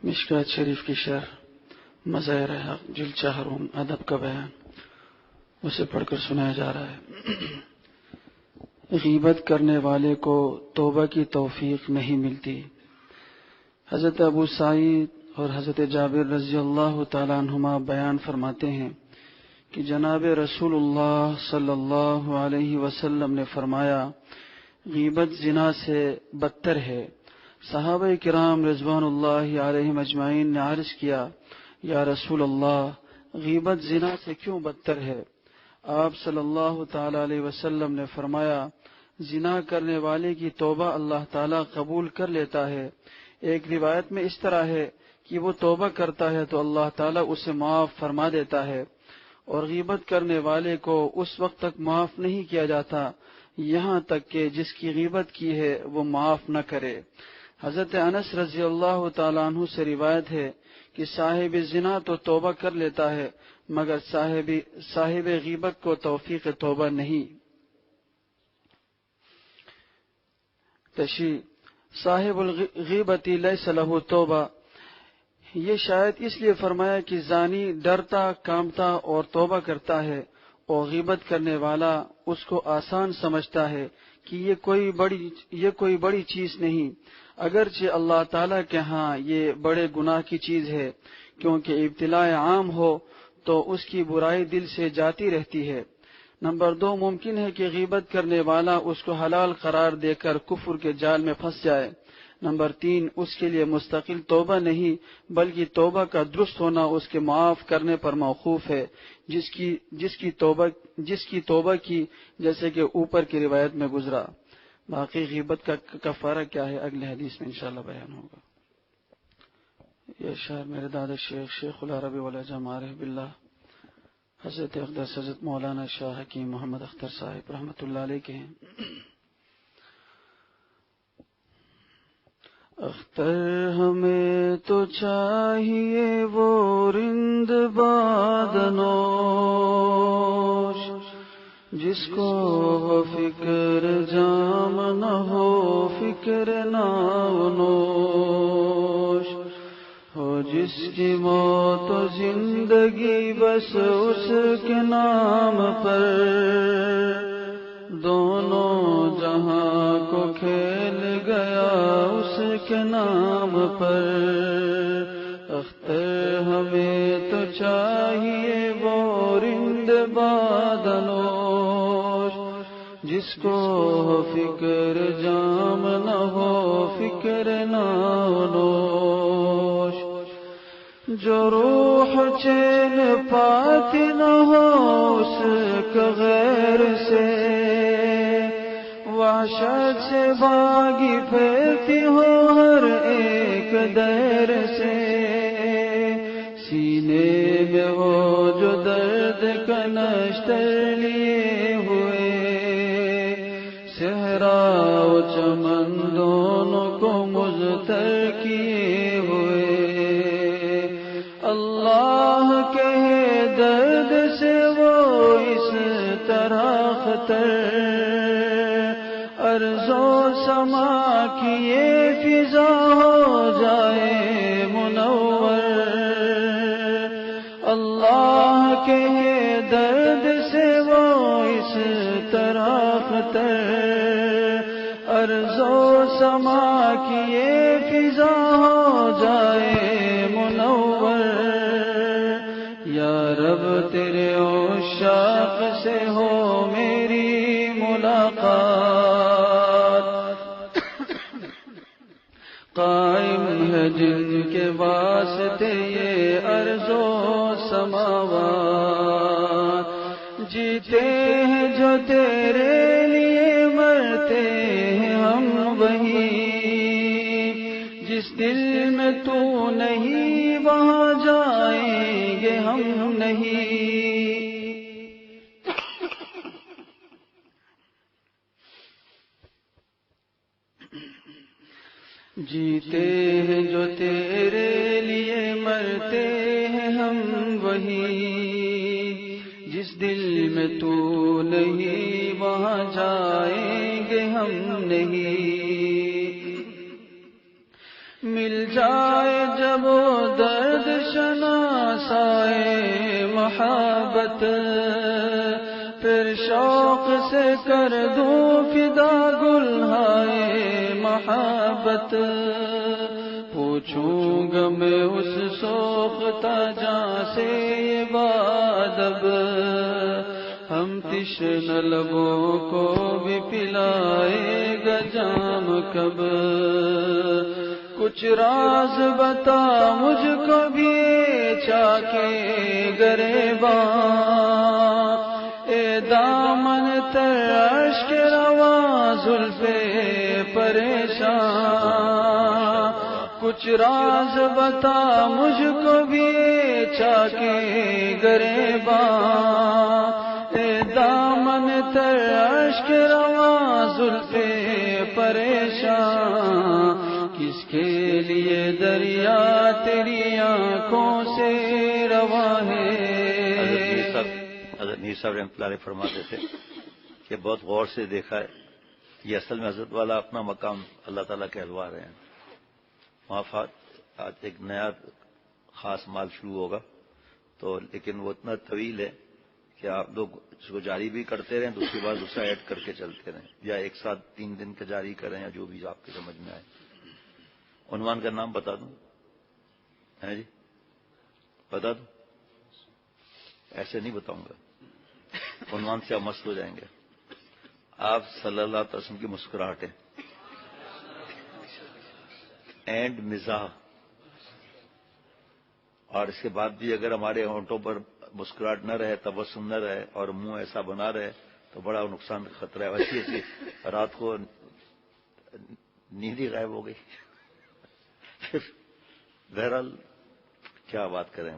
مشکات شریف کی شرح مظاہر حق جلد 4 ادب کا بیان اسے پڑھ کر سنایا جا رہا ہے۔ غیبت کرنے والے کو توبہ کی توفیق نہیں ملتی۔ حضرت ابو سعید اور حضرت جابر رضی اللہ تعالیٰ عنہما بیان فرماتے ہیں کہ جناب رسول اللہ صلی اللہ علیہ وسلم نے فرمایا، غیبت زنا سے بدتر ہے۔ صحابہ کرام رضوان اللہ علیہم اجمعین نے عرض کیا، یا رسول اللہ، غیبت زنا سے کیوں بدتر ہے؟ آپ صلی اللہ تعالی علیہ وسلم نے فرمایا، زنا کرنے والے کی توبہ اللہ تعالیٰ قبول کر لیتا ہے۔ ایک روایت میں اس طرح ہے کہ وہ توبہ کرتا ہے تو اللہ تعالیٰ اسے معاف فرما دیتا ہے، اور غیبت کرنے والے کو اس وقت تک معاف نہیں کیا جاتا یہاں تک کہ جس کی غیبت کی ہے وہ معاف نہ کرے۔ حضرت انس رضی اللہ تعالیٰ عنہ سے روایت ہے کہ صاحب زنا تو توبہ کر لیتا ہے مگر صاحب غیبت کو توفیق توبہ نہیں۔ تشریح: صاحب الغیبت لیس لہ توبہ، یہ شاید اس لیے فرمایا کہ زانی ڈرتا کامتا اور توبہ کرتا ہے، اور غیبت کرنے والا اس کو آسان سمجھتا ہے کہ یہ کوئی بڑی چیز نہیں، اگرچہ اللہ تعالیٰ کے ہاں یہ بڑے گناہ کی چیز ہے، کیونکہ ابتلاء عام ہو تو اس کی برائی دل سے جاتی رہتی ہے۔ نمبر 2، ممکن ہے کہ غیبت کرنے والا اس کو حلال قرار دے کر کفر کے جال میں پھنس جائے۔ نمبر 3، اس کے لیے مستقل توبہ نہیں بلکہ توبہ کا درست ہونا اس کے معاف کرنے پر موقوف ہے، جس کی توبہ کی، جیسے کہ اوپر کی روایت میں گزرا۔ باقی غیبت کا کفارہ کیا ہے اگلے حدیث میں انشاءاللہ بیان ہوگا۔ یہ شعر میرے دادا شیخ العربی والعجم عارف باللہ حضرت اقدس حضرت مولانا شاہ حکیم محمد اختر صاحب رحمۃ اللہ علیہ کے ہیں۔ اختر ہمیں تو چاہیے وہ رند بادنوش، جس کو ہو فکر جام نہ ہو فکر نانوش، ہو جس کی موت و زندگی بس اس کے نام پر، دونوں جہاں کو کھیل گیا اس کے نام پر۔ اختر ہمیں تو چاہیے وہ رند بادنوش، جس کو ہو فکر جام نہ ہو فکر نانوش، جو روح چین پاتی نہ ہو اس کا غیر سے، وحشت سے باغی پھیلتی ہو ہر ایک دیر سے، سینے میں وہ جو درد کا نشتر لیے ہوئے، صحرا و چمن دونوں کو مضطر کیے ہوئے، اللہ کے درد سے وہ اس طرح خطر، ارض و سما کی یہ فضا ہو جائے منور، اللہ کے درد سے وہ اس طرح خطر، ارض و سما کی یہ فضا ہو جائے منور۔ یا رب تیرے عشاق سے ہو میری ملاقات، قائم ہے جن کے واسطے یہ ارض و سماوات، جیتے ہیں جو تیرے لیے مرتے ہیں ہم وہی، جس دل میں تو نہیں وہاں جائیں گے ہم نہیں۔ جیتے ہیں جو تیرے لیے مرتے ہیں ہم وہی، جس دل میں تو نہیں وہاں جائیں گے ہم نہیں۔ مل جائے جب محبت، پھر شوق سے کر دوں فدا گلہائے محبت، پوچھوں گا میں اس سوختہ جاں سے یہ بادب، ہم تشنہ لبوں کو بھی پلائے گا جام کب، کچھ راز بتا مجھ کو بھی چاکے گریباں، اے دامن تر اشک رواں زلف پریشان، کچھ راز بتا مجھ کو بھی چاکے گریباں، اے دامن تر اشک رواں زلف پریشان، کس کے لیے دریا تیری آنکھوں سے رواں ہے۔ حضرت میر صاحب رحمۃ اللہ علیہ فرماتے تھے کہ بہت غور سے دیکھا ہے، یہ اصل میں حضرت والا اپنا مقام اللہ تعالیٰ کہلوا رہے ہیں، وہاں آج ایک نیا خاص مال شروع ہوگا، تو لیکن وہ اتنا طویل ہے کہ آپ لوگ اس کو جاری بھی کرتے رہیں، دوسری بار دوسرا ایڈ کر کے چلتے رہیں، یا ایک ساتھ 3 دن کا جاری کریں، یا جو بھی آپ کی سمجھ میں آئے۔ عنوان کا نام بتا دوں ہے جی، بتا دوں؟ ایسے نہیں بتاؤں گا، عنوان سے آپ مست ہو جائیں گے۔ آپ صلی اللہ علیہ وسلم کی مسکراہٹیں اینڈ مزاح، اور اس کے بعد بھی اگر ہمارے ہونٹوں پر مسکراہٹ نہ رہے، تبسم نہ رہے، اور منہ ایسا بنا رہے تو بڑا نقصان خطرہ ہے۔ ویسی ایسی رات کو نیند ہی غائب ہو گئی، پھر بہرحال کیا بات کریں،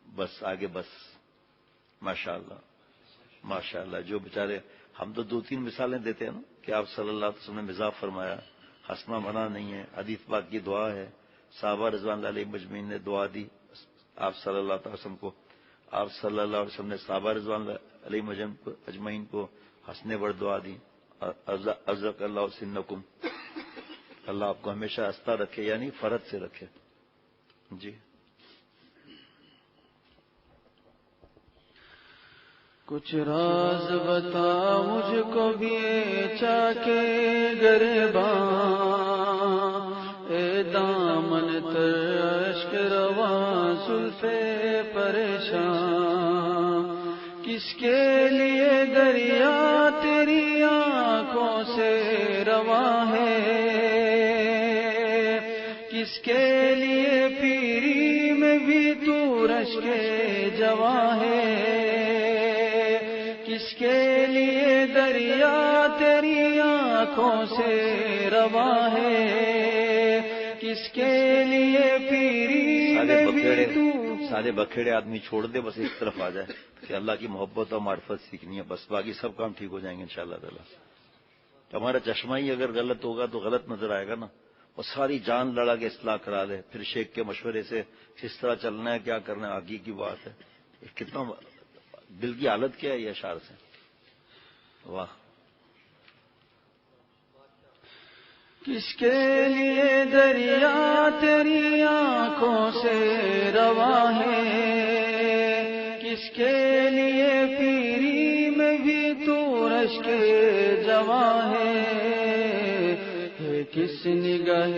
بس آگے بس ماشاء اللہ ماشاء اللہ، جو بیچارے ہم تو 2-3 مثالیں دیتے ہیں نا کہ آپ صلی اللہ علیہ وسلم نے مزاح فرمایا، ہنسنا منع نہیں ہے، حدیث پاک کی دعا ہے، صحابہ رضوان اللہ علیہ مجمعین نے دعا دی آپ صلی اللہ علیہ وسلم کو، آپ صلی اللہ علیہ وسلم نے صحابہ رضوان اللہ علیہ اجمعین کو ہنسنے پر دعا دی، ازرق اللہ سنکم، اللہ آپ کو ہمیشہ ہنستا رکھے، یعنی فرد سے رکھے۔ جی کچھ راز بتا مجھ کو بھی چاکے گریباں، اے دامن تر اشک رواں زلف پریشان، کس کے لیے دریا تیری آنکھوں سے رواں ہے، کس کے لیے پیری میں بھی تو رشک جواں ہے، کس کے لیے دریا تیری آنکھوں سے رواں ہے، کس کے لیے پیری میں بھی تو۔ سارے بکھیڑے آدمی چھوڑ دے، بس ایک طرف آ جائے کہ اللہ کی محبت اور معرفت سیکھنی ہے، بس باقی سب کام ٹھیک ہو جائیں گے انشاءاللہ تعالیٰ۔ ہمارا چشمہ ہی اگر غلط ہوگا تو غلط نظر آئے گا نا، اور ساری جان لڑا کے اصلاح کرا دے، پھر شیخ کے مشورے سے کس طرح چلنا ہے، کیا کرنا ہے، آگے کی بات ہے۔ کتنا دل کی حالت کیا ہے یہ اشعار سے، واہ۔ کس کے لیے دریا تیری آنکھوں سے رواں ہے، کس کے لیے پیری میں بھی تو رشک جواں ہے، کس نگاہ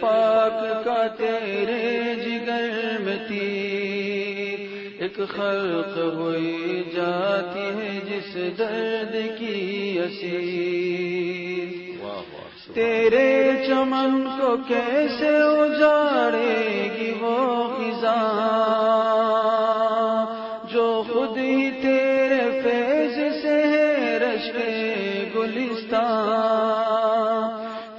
پاک کا تیرے جگر میں تیر، ایک خلق ہوئی جاتی ہے جس درد کی اسیر، تیرے چمن کو کیسے اجاڑے گی وہ خزاں، جو خود ہی تیرے فیض سے ہے رشک گلستان،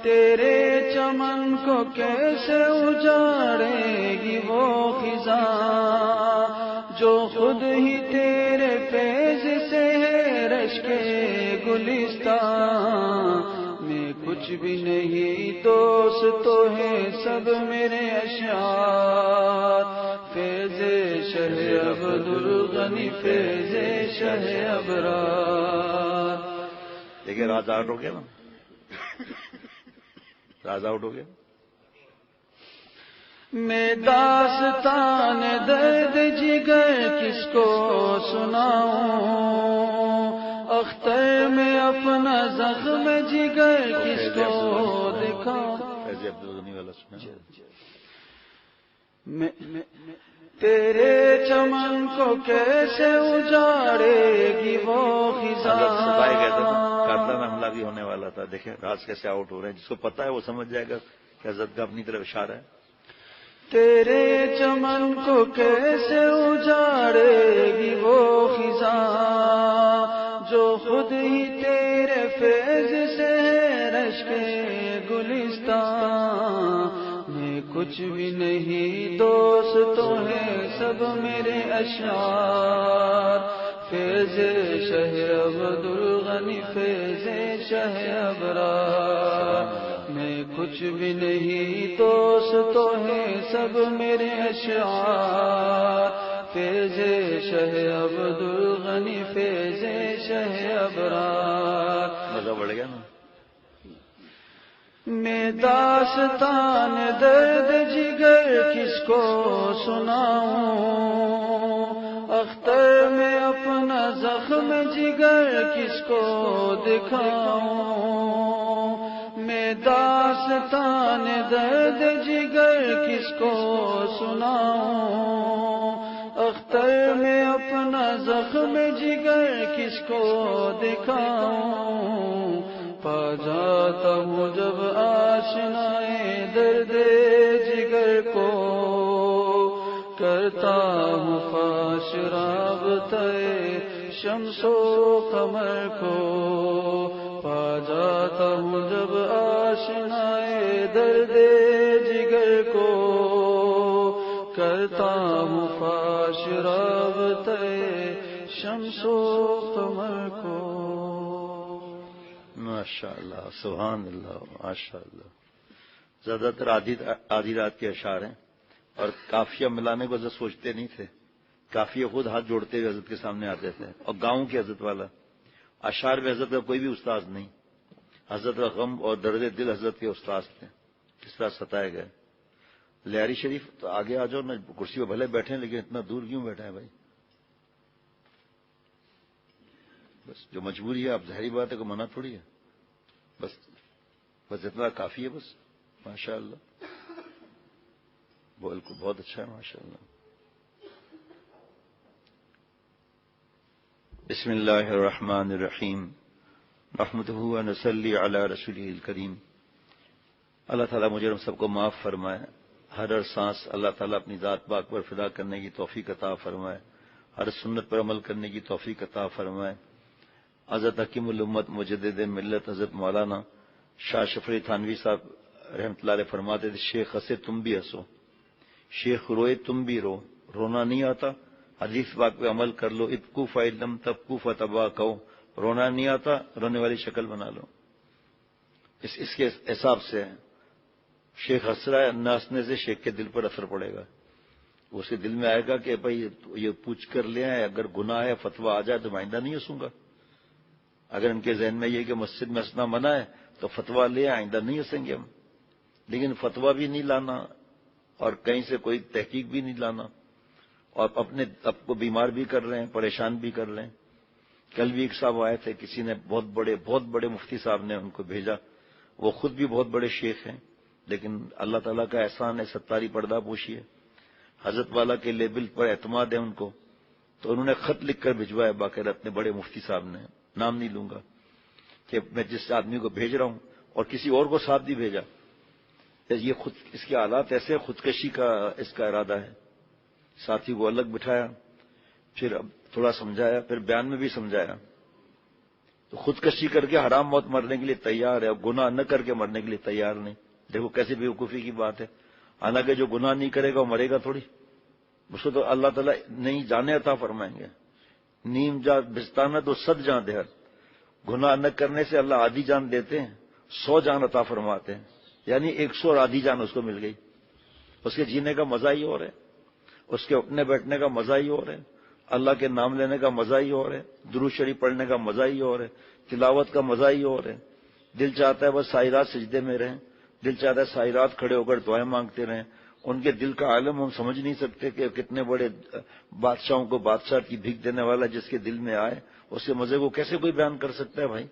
تیرے چمن کو کیسے اجاڑے گی وہ خزاں، جو خود ہی تیرے فیض سے ہے رشک گلستان، میں کچھ بھی نہیں دوست تو ہے سب میرے اشعار، فیض شہ عبدالغنی فیض شہ ابرار۔ دیکھیے راز آؤٹ ہو گیا نا، راز آؤٹ ہو گیا۔ میں داستان درد جگر کس کو سناؤں، اختر میں اپنا زخم جگر کس کو دکھاؤں. تیرے چمن کو کیسے اجاڑے گی وہ خزاں. کارتن حملہ بھی ہونے والا تھا. دیکھیں راز کیسے آؤٹ ہو رہے ہیں. جس کو پتا ہے وہ سمجھ جائے گا کہ حضرت کا اپنی طرف اشارہ ہے. تیرے چمن کو کیسے اجاڑے گی وہ خزاں جو خود ہی تیرے فیض سے رشک گلستان. میں کچھ بھی نہیں دوستوں ہیں سب میرے اشعار. فیض شہ عبدالغنی فیض شہ ابرار. میں کچھ بھی نہیں دوستوں ہیں سب میرے اشعار. فیض شہ عبدالغنی فیض شہ ابرار. مزہ بڑھ گیا نا. میں داستان درد جگر کس کو سناؤں، اختر میں اپنا زخم جگر کس کو دکھاؤں. میں داستان درد جگر کس کو سناؤں، اختر میں اپنا زخم جگر کس کو دکھاؤں. پا جاتا ہوں جب آشنائے درد جگر کو، کرتا ہوں فاش رابطہ شمس و قمر کو. پا جاتا ہوں جب آشنائے درد جگر کو، کرتا ہوں فاش رابطہ شمس و قمر کو. ماشاء اللہ سبحان اللہ ماشاء اللہ. زیادہ تر آدھی رات کے اشعار ہیں اور قافیہ ملانے کو حضرت سوچتے نہیں تھے. قافیہ خود ہاتھ جوڑتے ہوئے حضرت کے سامنے آتے تھے. اور گاؤں کے حضرت والا اشعار میں حضرت کا کوئی بھی استاد نہیں. حضرت کا غم اور درد دل حضرت کے استاد تھے. کس طرح ستائے گئے. لیاری شریف تو آگے آ جاؤ نا. کرسی پہ بھلے بیٹھے ہیں لیکن اتنا دور کیوں بیٹھے ہیں بھائی. بس جو مجبوری ہے اب ظاہری بات ہے کہ منع تھوڑی ہے. بس اتنا کافی ہے. بس ماشاء اللہ بہت اچھا ہے ماشاء اللہ. بسم اللہ الرحمن الرحیم نحمدہ و نصلی علی رسولہ الکریم. اللہ تعالیٰ مجھے ہم سب کو معاف فرمائے. ہر سانس اللہ تعالیٰ اپنی ذات پاک پر فدا کرنے کی توفیق عطا فرمائے. ہر سنت پر عمل کرنے کی توفیق عطا فرمائے. حضرت حکیم الامت مجدد ملت حضرت مولانا شاہ شفیع تھانوی صاحب رحمۃ اللہ علیہ فرماتے تھے شیخ ہنسے تم بھی ہنسو، شیخ روئے تم بھی رو. رونا نہیں آتا حدیث پاک پہ عمل کر لو. ابکو فعلم تبکو فتبا کہو. رونا نہیں آتا رونے والی شکل بنا لو. اس کے حساب سے شیخ ہنس رہا ہے. نہ ہنسنے سے شیخ کے دل پر اثر پڑے گا. اس کے دل میں آئے گا کہ بھائی یہ پوچھ کر لے آئے اگر گناہ ہے فتویٰ آ جائے تو میں آئندہ نہیں ہنسوں گا. اگر ان کے ذہن میں یہ کہ مسجد میں ہنسنا منع ہے تو فتویٰ لے آئندہ نہیں ہنسیں گے ہم. لیکن فتویٰ بھی نہیں لانا اور کہیں سے کوئی تحقیق بھی نہیں لانا اور اپنے آپ کو بیمار بھی کر رہے ہیں پریشان بھی کر رہے ہیں. کل بھی ایک صاحب آئے تھے. کسی نے بہت بڑے مفتی صاحب نے ان کو بھیجا. وہ خود بھی بہت بڑے شیخ ہیں لیکن اللہ تعالیٰ کا احسان ہے ستاری پردہ پوشی ہے. حضرت والا کے لیبل پر اعتماد ہے ان کو. تو انہوں نے خط لکھ کر بھجوایا باقاعدہ اپنے بڑے مفتی صاحب نے. نام نہیں لوں گا کہ میں جس آدمی کو بھیج رہا ہوں اور کسی اور کو ساتھ بھی بھیجا. یہ خود اس کے حالات ایسے خودکشی کا اس کا ارادہ ہے. ساتھی کو الگ بٹھایا پھر اب تھوڑا سمجھایا پھر بیان میں بھی سمجھایا. تو خودکشی کر کے حرام موت مرنے کے لیے تیار ہے اور گناہ نہ کر کے مرنے کے لیے تیار نہیں. دیکھو کیسی بیوقوفی کی بات ہے. حالانکہ جو گناہ نہیں کرے گا وہ مرے گا تھوڑی. اس کو تو اللہ تعالیٰ نہیں جانے عطا فرمائیں گے. نیم جان بستانہ تو 100 جان دہر. گناہ نہ کرنے سے اللہ آدھی جان دیتے ہیں 100 جان عطا فرماتے ہیں. یعنی 100 اور آدھی جان اس کو مل گئی. اس کے جینے کا مزہ ہی اور ہے. اس کے اٹھنے بیٹھنے کا مزہ ہی اور ہے. اللہ کے نام لینے کا مزہ ہی اور ہے. درود شریف پڑھنے کا مزہ ہی اور ہے. تلاوت کا مزہ ہی اور ہے. دل چاہتا ہے بس ساری رات سجدے میں رہیں. دل چاہتا ہے ساری رات کھڑے ہو کر دعائیں مانگتے رہیں ان کے دل کا عالم ہم سمجھ نہیں سکتے کہ کتنے بڑے بادشاہوں کو بادشاہ کی بھیک دینے والا جس کے دل میں آئے اس کے مزے کو کیسے کوئی بیان کر سکتا ہے بھائی؟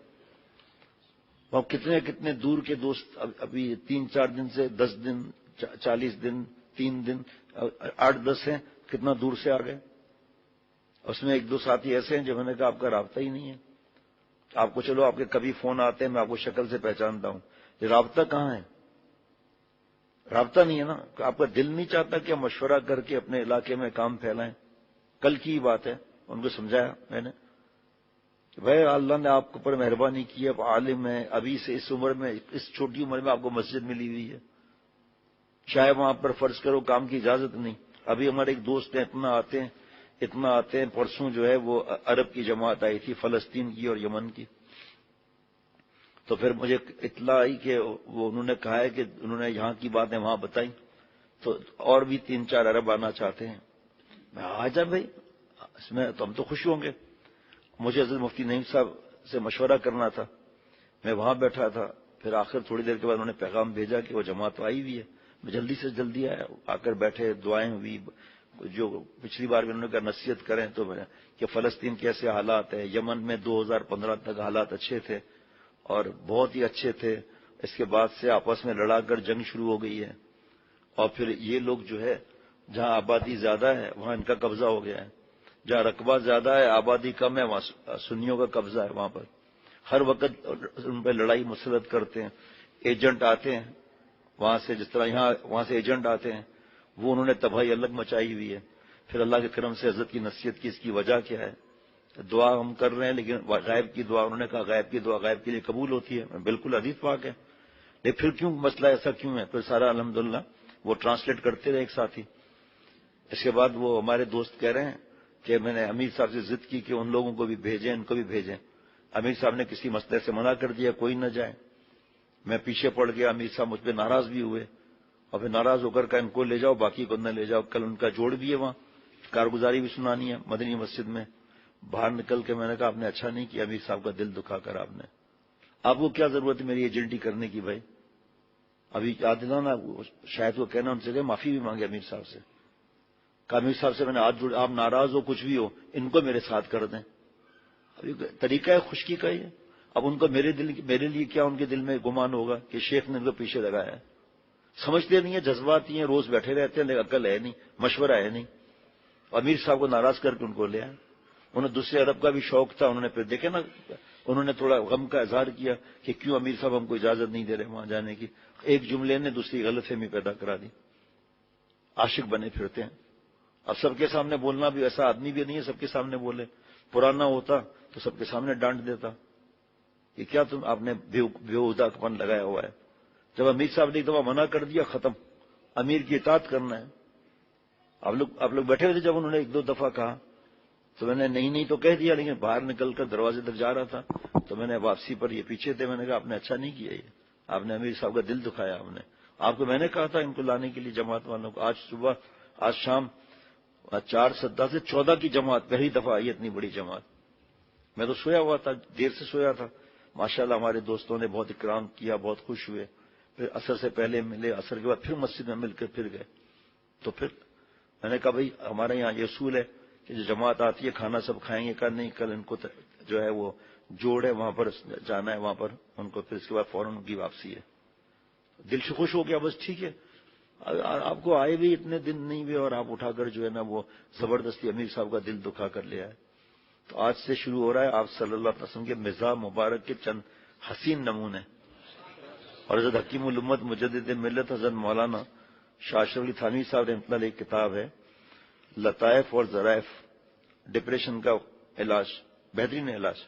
اور کتنے کتنے دور کے دوست ابھی 3-4 دن سے 10 دن 40 دن 3 دن 8-10 ہیں، کتنا دور سے آ گئے. اس میں 1-2 ساتھی ایسے ہیں جو میں نے کہا آپ کا رابطہ ہی نہیں ہے. آپ کو چلو آپ کے کبھی فون آتے ہیں، میں آپ کو شکل سے پہچانتا ہوں، یہ رابطہ کہاں ہے؟ رابطہ نہیں ہے نا. آپ کا دل نہیں چاہتا کہ مشورہ کر کے اپنے علاقے میں کام پھیلائیں. کل کی بات ہے، ان کو سمجھایا میں نے کہ بھائی اللہ نے آپ کے اوپر مہربانی کی، اب عالم ہے، ابھی سے اس عمر میں، اس چھوٹی عمر میں آپ کو مسجد ملی ہوئی ہے، چاہے وہاں پر فرض کرو کام کی اجازت نہیں. ابھی ہمارے ایک دوست ہیں، اتنا آتے ہیں. پرسوں جو ہے وہ عرب کی جماعت آئی تھی، فلسطین کی اور یمن کی. تو پھر مجھے اطلاع آئی کہ وہ انہوں نے کہا ہے کہ انہوں نے یہاں کی باتیں وہاں بتائی، تو اور بھی 3-4 عرب آنا چاہتے ہیں. میں آ جا بھائی، اس میں تو ہم تو خوش ہوں گے. مجھے حضرت مفتی نعیم صاحب سے مشورہ کرنا تھا، میں وہاں بیٹھا تھا. پھر آخر تھوڑی دیر کے بعد انہوں نے پیغام بھیجا کہ وہ جماعت آئی ہوئی ہے. میں جلدی سے جلدی آیا، آ کر بیٹھے، دعائیں ہوئی. جو پچھلی بار بھی انہوں نے کہا نصیحت کریں تو میں کہ فلسطین کیسے حالات ہیں. یمن میں 2015 تک حالات اچھے تھے اور بہت ہی اچھے تھے. اس کے بعد سے آپس میں لڑا کر جنگ شروع ہو گئی ہے، اور پھر یہ لوگ جو ہے جہاں آبادی زیادہ ہے وہاں ان کا قبضہ ہو گیا ہے، جہاں رقبہ زیادہ ہے آبادی کم ہے وہاں سنیوں کا قبضہ ہے. وہاں پر ہر وقت ان پہ لڑائی مسلط کرتے ہیں. ایجنٹ آتے ہیں وہاں سے، جس طرح یہاں وہاں سے ایجنٹ آتے ہیں، وہ انہوں نے تباہی الگ مچائی ہوئی ہے. پھر اللہ کے کرم سے حضرت کی نصیحت کی، اس کی وجہ کیا ہے؟ دعا ہم کر رہے ہیں لیکن غائب کی دعا، انہوں نے کہا غائب کی دعا غائب کے لیے قبول ہوتی ہے. بالکل حدیث پاک ہے، لیکن پھر کیوں مسئلہ ایسا کیوں ہے؟ پھر سارا الحمدللہ وہ ٹرانسلیٹ کرتے رہے ایک ساتھی. اس کے بعد وہ ہمارے دوست کہہ رہے ہیں کہ میں نے امیر صاحب سے ضد کی کہ ان لوگوں کو بھی بھیجیں، ان کو بھی بھیجیں. امیر صاحب نے کسی مسئلے سے منع کر دیا، کوئی نہ جائے. میں پیچھے پڑ گیا، امیر صاحب مجھ پہ ناراض بھی ہوئے، اور پھر ناراض ہو کر ان کو لے جاؤ باقی کو نہ لے جاؤ. کل ان کا جوڑ بھی ہے، وہاں کارگزاری بھی سنانی ہے مدنی مسجد میں. باہر نکل کے میں نے کہا آپ نے اچھا نہیں کیا، امیر صاحب کا دل دکھا کر آپ کو کیا ضرورت ہے میری ایجنٹی کرنے کی بھائی؟ ابھی عادلانہ شاید وہ کہنا ان سے کہ معافی بھی مانگے امیر صاحب سے. کہا امیر صاحب سے میں نے ہاتھ جوڑا، آپ ناراض ہو کچھ بھی ہو ان کو میرے ساتھ کر دیں. ابھی طریقہ ہے خشکی کا یہ. اب ان کو میرے لیے کیا ان کے دل میں گمان ہوگا کہ شیخ نے ان کو پیچھے لگایا ہے. سمجھتے نہیں ہیں، جذباتی ہیں، روز بیٹھے رہتے ہیں، لیکن عقل ہے نہیں، مشورہ ہے نہیں. امیر صاحب کو ناراض کر کے ان کو لے آئے. انہیں دوسرے عرب کا بھی شوق تھا. انہوں نے پھر دیکھے نا، انہوں نے تھوڑا غم کا اظہار کیا کہ کیوں امیر صاحب ہم کو اجازت نہیں دے رہے وہاں جانے کی. ایک جملے نے دوسری غلط فہمی پیدا کرا دی. عاشق بنے پھرتے ہیں. اب سب کے سامنے بولنا بھی، ایسا آدمی بھی نہیں ہے سب کے سامنے بولے. پرانا ہوتا تو سب کے سامنے ڈانٹ دیتا کہ کیا تم آپ نے بےہودہ پن لگایا ہوا ہے. جب امیر صاحب نے ایک دفعہ منع کر دیا، ختم، امیر کی اطاعت کرنا ہے. آپ لوگ بیٹھے ہوئے تھے جب انہوں نے 1-2 دفعہ کہا تو میں نے نہیں تو کہہ دیا، لیکن باہر نکل کر دروازے تک جا رہا تھا تو میں نے واپسی پر یہ پیچھے تھے، میں نے کہا آپ نے اچھا نہیں کیا، یہ آپ نے امیر صاحب کا دل دکھایا. آپ کو میں نے کہا تھا ان کو لانے کے لیے جماعت والوں کو. آج شام 4-7 سے 14 کی جماعت پہلی دفعہ آئی، اتنی بڑی جماعت. میں تو سویا ہوا تھا، دیر سے سویا تھا. ماشاءاللہ ہمارے دوستوں نے بہت اکرام کیا، بہت خوش ہوئے. پھر عصر سے پہلے ملے، عصر کے بعد پھر مسجد میں مل کر پھر گئے. تو پھر میں نے کہا بھائی ہمارے یہاں یہ اصول ہے کہ جو جماعت آتی ہے کھانا سب کھائیں گے. کل نہیں، کل ان کو جو ہے وہ جوڑ ہے وہاں پر جانا ہے، وہاں پر ان کو پھر اس کے بعد فوراً کی واپسی ہے. دل سے خوش ہو گیا، بس ٹھیک ہے. آپ کو آئے بھی اتنے دن نہیں ہوئے اور آپ اٹھا کر جو ہے نا وہ زبردستی امیر صاحب کا دل دکھا کر لے آئے. تو آج سے شروع ہو رہا ہے آپ صلی اللہ علیہ وسلم کے مزاح مبارک کے چند حسین نمونے. اور حضرت حکیم الامت مجدد ملت حضرت مولانا شاہ اشرف علی تھانوی صاحب رحمۃ اللہ علیہ کتاب ہے لطائف اور ظرائف، ڈپریشن کا علاج، بہترین علاج.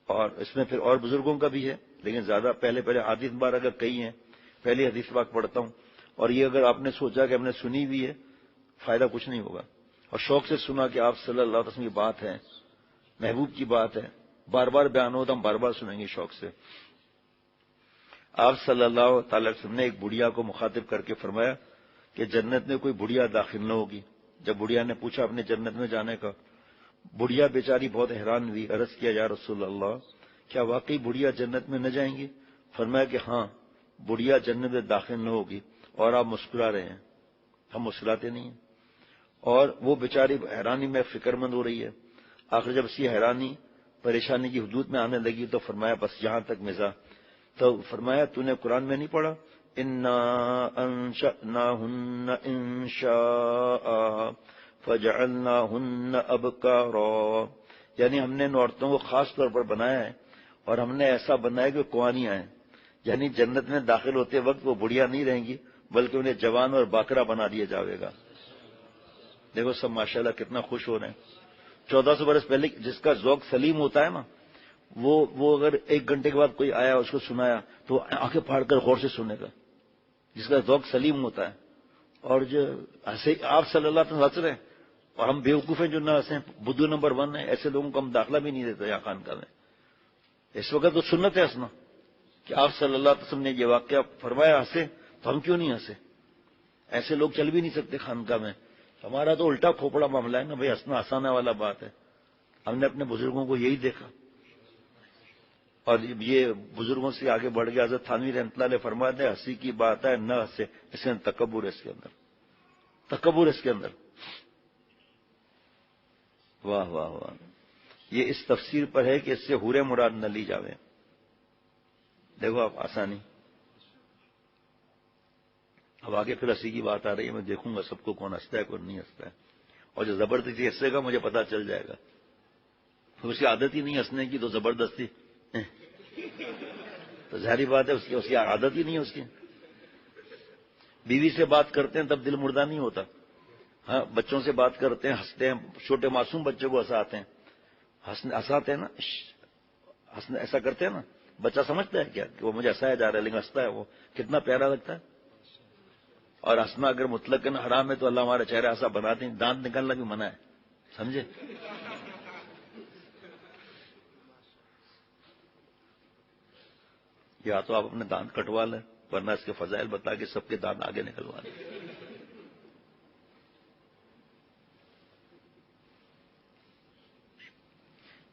اور اس میں پھر اور بزرگوں کا بھی ہے، لیکن زیادہ پہلے حدیث مبارک اگر کئی ہیں، پہلی حدیث پاک پڑھتا ہوں. اور یہ اگر آپ نے سوچا کہ ہم نے سنی بھی ہے، فائدہ کچھ نہیں ہوگا. اور شوق سے سنا کہ آپ صلی اللہ علیہ وسلم کی بات ہے، محبوب کی بات ہے، بار بار بیان ہو تو ہم بار بار سنیں گے شوق سے. آپ صلی اللہ تعالی وسلم نے ایک بڑھیا کو مخاطب کر کے فرمایا کہ جنت میں کوئی بڑھیا داخل نہ ہوگی. جب بڑھیا نے پوچھا اپنے جنت میں جانے کا، بڑھیا بیچاری بہت حیران ہوئی. عرض کیا یا رسول اللہ، کیا واقعی بڑھیا جنت میں نہ جائیں گی؟ فرمایا کہ ہاں، بڑھیا جنت میں داخل نہ ہوگی اور آپ مسکرا رہے ہیں، ہم مسکراتے نہیں ہیں، اور وہ بیچاری حیرانی میں فکر مند ہو رہی ہے۔ آخر جب اسی حیرانی پریشانی کی حدود میں آنے لگی تو فرمایا بس یہاں تک مزاح۔ تو فرمایا تو نے قرآن میں نہیں پڑھا انا انشأناہن انشاء فجعلناہن ابکارا، یعنی ہم نے ان عورتوں کو خاص طور پر بنایا ہے اور ہم نے ایسا بنایا کہ کوانیاں ہیں، یعنی جنت میں داخل ہوتے وقت وہ بڑھیا نہیں رہیں گی بلکہ انہیں جوان اور باکرا بنا دیا جائے گا۔ دیکھو سب ماشاءاللہ کتنا خوش ہو رہے ہیں۔ 1400 برس پہلے جس کا ذوق سلیم ہوتا ہے نا، وہ اگر 1 گھنٹے کے بعد کوئی آیا اس کو سنایا تو آنکھیں پھاڑ کر غور سے سنے گا، جس کا ذوق سلیم ہوتا ہے۔ اور جو ایسے آپ صلی اللہ علیہ وسلم ہنس رہے ہیں اور ہم بیوقوف ہیں جو نہ ہنسیں، بدھو نمبر 1 ہے، ایسے لوگوں کو ہم داخلہ بھی نہیں دیتے یہاں خانقاہ میں۔ اس وقت تو سنت ہے ہنسنا کہ آپ صلی اللہ علیہ وسلم نے یہ واقعہ فرمایا ہنسے تو ہم کیوں نہیں ہنسے؟ ایسے لوگ چل بھی نہیں سکتے خانقاہ میں۔ ہمارا تو الٹا کھوپڑا معاملہ ہے نا بھائی، ہنسنا آسانہ والا بات ہے۔ ہم نے اپنے بزرگوں کو یہی دیکھا، اور یہ بزرگوں سے آگے بڑھ گیا۔ حضرت تھانوی رحمۃ اللہ علیہ فرماتے ہیں ہنسی کی بات ہے نہ ہنسے، اس کے اندر تکبر ہے، اس کے اندر تکبر، اس کے اندر۔ واہ واہ واہ، یہ اس تفسیر پر ہے کہ اس سے حور مراد نہ لی جاوے۔ دیکھو آپ آسانی۔ اب آگے پھر ہنسی کی بات آ رہی ہے، میں دیکھوں گا سب کو کون ہنستا ہے کون نہیں ہنستا ہے، اور جو زبردستی ہنسے گا مجھے پتا چل جائے گا۔ پھر اس کی عادت ہی نہیں ہنسنے کی تو زبردستی تو ظاہری بات ہے اس کی عادت ہی نہیں ہے اس کی۔ بیوی سے بات کرتے ہیں تب دل مردہ نہیں ہوتا، ہاں بچوں سے بات کرتے ہیں ہنستے ہیں، چھوٹے معصوم بچے کو ہنساتے ہیں، ہنساتے ہیں نا، ایسا کرتے ہیں نا، بچہ سمجھتا ہے کیا کہ وہ مجھے ہنسایا جا رہا ہے، لیکن ہنستا ہے، وہ کتنا پیارا لگتا ہے۔ اور ہنسنا اگر مطلقاً حرام ہے تو اللہ ہمارا چہرہ ایسا بنا دیں، دانت نکالنا بھی منع ہے، سمجھے؟ یا تو آپ اپنے دانت کٹوا لیں ورنہ اس کے فضائل بتا کے سب کے دانت آگے نکلوا لیں۔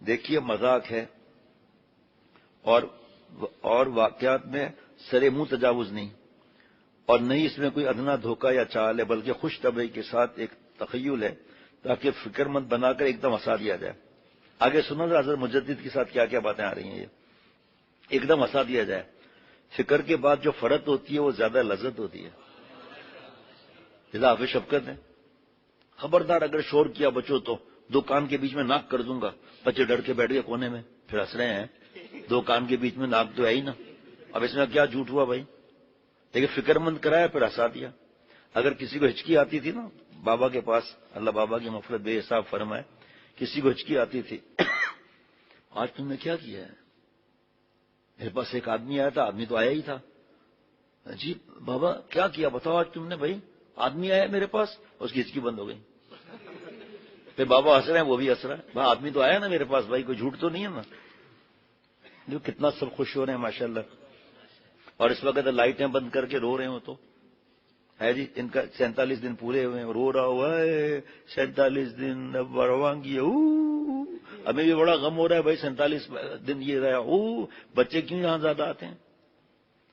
دیکھیے مذاق ہے اور واقعات میں سرے منہ تجاوز نہیں، اور نہیں اس میں کوئی ادنا دھوکہ یا چال ہے، بلکہ خوش طبعی کے ساتھ ایک تخیل ہے تاکہ فکر مند بنا کر ایک دم ہنسا دیا جائے۔ آگے سنو ذرا حضرت مجدد کے ساتھ کیا کیا باتیں آ رہی ہیں، یہ ایک دم ہنسا دیا جائے۔ فکر کے بعد جو فرت ہوتی ہے وہ زیادہ لذت ہوتی ہے، اضافہ شفقت ہے۔ خبردار اگر شور کیا بچوں تو 2 کان کے بیچ میں ناک کر دوں گا۔ بچے ڈر کے بیٹھ گئے کونے میں، پھر ہنس رہے ہیں، 2 کان کے بیچ میں ناک تو ہے ہی نا، اب اس میں کیا جھوٹ ہوا بھائی؟ لیکن فکر مند کرایا پھر ہنسا دیا۔ اگر کسی کو ہچکی آتی تھی نا، بابا کے پاس، اللہ بابا کی مغفرت بے حساب فرمائے، کسی کو ہچکی آتی تھی، آج تم نے کیا کیا ہے؟ میرے پاس ایک آدمی آیا تھا، آدمی تو آیا ہی تھا، جی بابا کیا کیا بتاؤ آج تم نے؟ بھائی آدمی آیا میرے پاس، اس کی ہچکی بند ہو گئی۔ پھر بابا ہنس رہے ہیں، وہ بھی ہنس رہا ہے، بھائی آدمی تو آیا نا میرے پاس، بھائی کوئی جھوٹ تو نہیں ہے نا؟ جو کتنا سب خوش ہو رہے ہیں ماشاءاللہ۔ اور اس وقت لائٹیں بند کر کے رو رہے ہو تو ہے جی، ان کا 47 دن پورے ہوئے ہیں، رو رہا ہوا ہے 47 دن اب روانگی، ہمیں بھی بڑا غم ہو رہا ہے بھائی 47 دن یہ رہا، بچے کیوں یہاں زیادہ آتے ہیں؟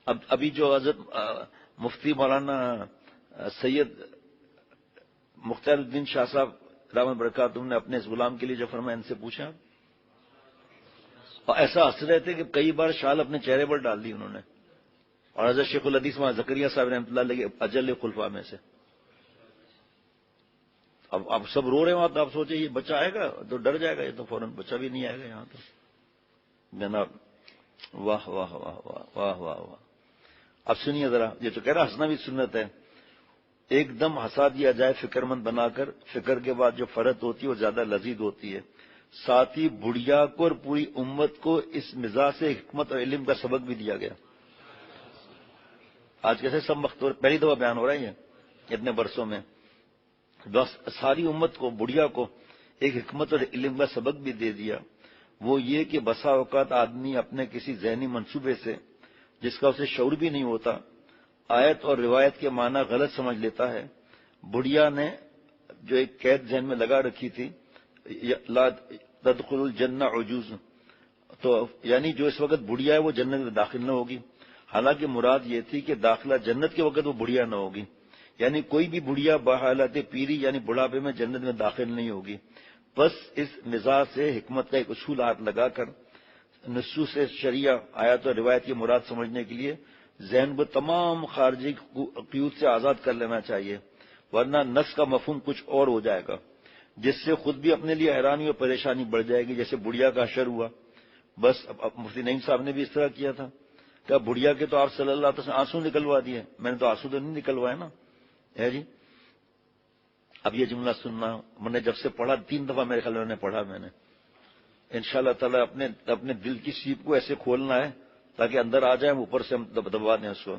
ابھی جو حضرت مفتی مولانا سید مختار الدین شاہ صاحب رحمت برکاتہ نے اپنے اس غلام کے لیے جو فرمایا، ان سے پوچھا، اور ایسا ہنس رہے تھے کہ کئی بار شال اپنے چہرے پر ڈال دی انہوں نے، اور حضرت شیخ الحدیث وہاں زکریا صاحب رحمۃ اللہ علیہ اجل خلفاء میں سے۔ اب سب رو رہے ہو تو آپ سوچے یہ بچہ آئے گا تو ڈر جائے گا، یہ تو فوراً بچہ بھی نہیں آئے گا یہاں تو جناب۔ واہ واہ واہ واہ واہ واہ واہ۔ اب سنیے ذرا، یہ تو کہہ رہا ہنسنا بھی سنت ہے، ایک دم ہنسا دیا جائے فکر مند بنا کر، فکر کے بعد جو فرت ہوتی ہے وہ زیادہ لذیذ ہوتی ہے۔ ساتھ ہی بڑھیا کو اور پوری امت کو اس مزاج سے حکمت اور علم کا سبق بھی دیا گیا۔ آج کیسے سب مختور پہلی دفعہ بیان ہو رہا ہے یہ اتنے برسوں میں، ساری امت کو، بڑھیا کو ایک حکمت اور علم کا سبق بھی دے دیا۔ وہ یہ کہ بسا اوقات آدمی اپنے کسی ذہنی منصوبے سے جس کا اسے شعور بھی نہیں ہوتا آیت اور روایت کے معنی غلط سمجھ لیتا ہے۔ بڑھیا نے جو ایک قید ذہن میں لگا رکھی تھی، لا تدخل الجنہ عجوز، تو یعنی جو اس وقت بڑھیا ہے وہ جنت میں داخل نہ ہوگی، حالانکہ مراد یہ تھی کہ داخلہ جنت کے وقت وہ بڑھیا نہ ہوگی، یعنی کوئی بھی بڑھیا بحالت پیری یعنی بڑھاپے میں جنت میں داخل نہیں ہوگی۔ بس اس مزاج سے حکمت کا ایک اصول ہاتھ لگا کر نصوص شریعہ آیات و روایت کی مراد سمجھنے کے لیے ذہن کو تمام خارجی قیود سے آزاد کر لینا چاہیے، ورنہ نص کا مفہوم کچھ اور ہو جائے گا، جس سے خود بھی اپنے لیے حیرانی اور پریشانی بڑھ جائے گی، جیسے بڑھیا کا حشر ہوا۔ بس اب مفتی نعیم صاحب نے بھی اس طرح کیا تھا کہ بڑھیا کے تو آپ صلی اللہ علیہ وسلم آنسو نکلوا دیے، میں نے تو آنسو تو نہیں نکلوائے نا، ہے جی۔ اب یہ جملہ سننا میں نے جب سے پڑھا 3 دفعہ میرے خیال میں پڑھا میں نے۔ انشاءاللہ تعالیٰ اپنے دل کی سیپ کو ایسے کھولنا ہے تاکہ اندر آ جائیں، اوپر سے ہم دبا دیں اس کو۔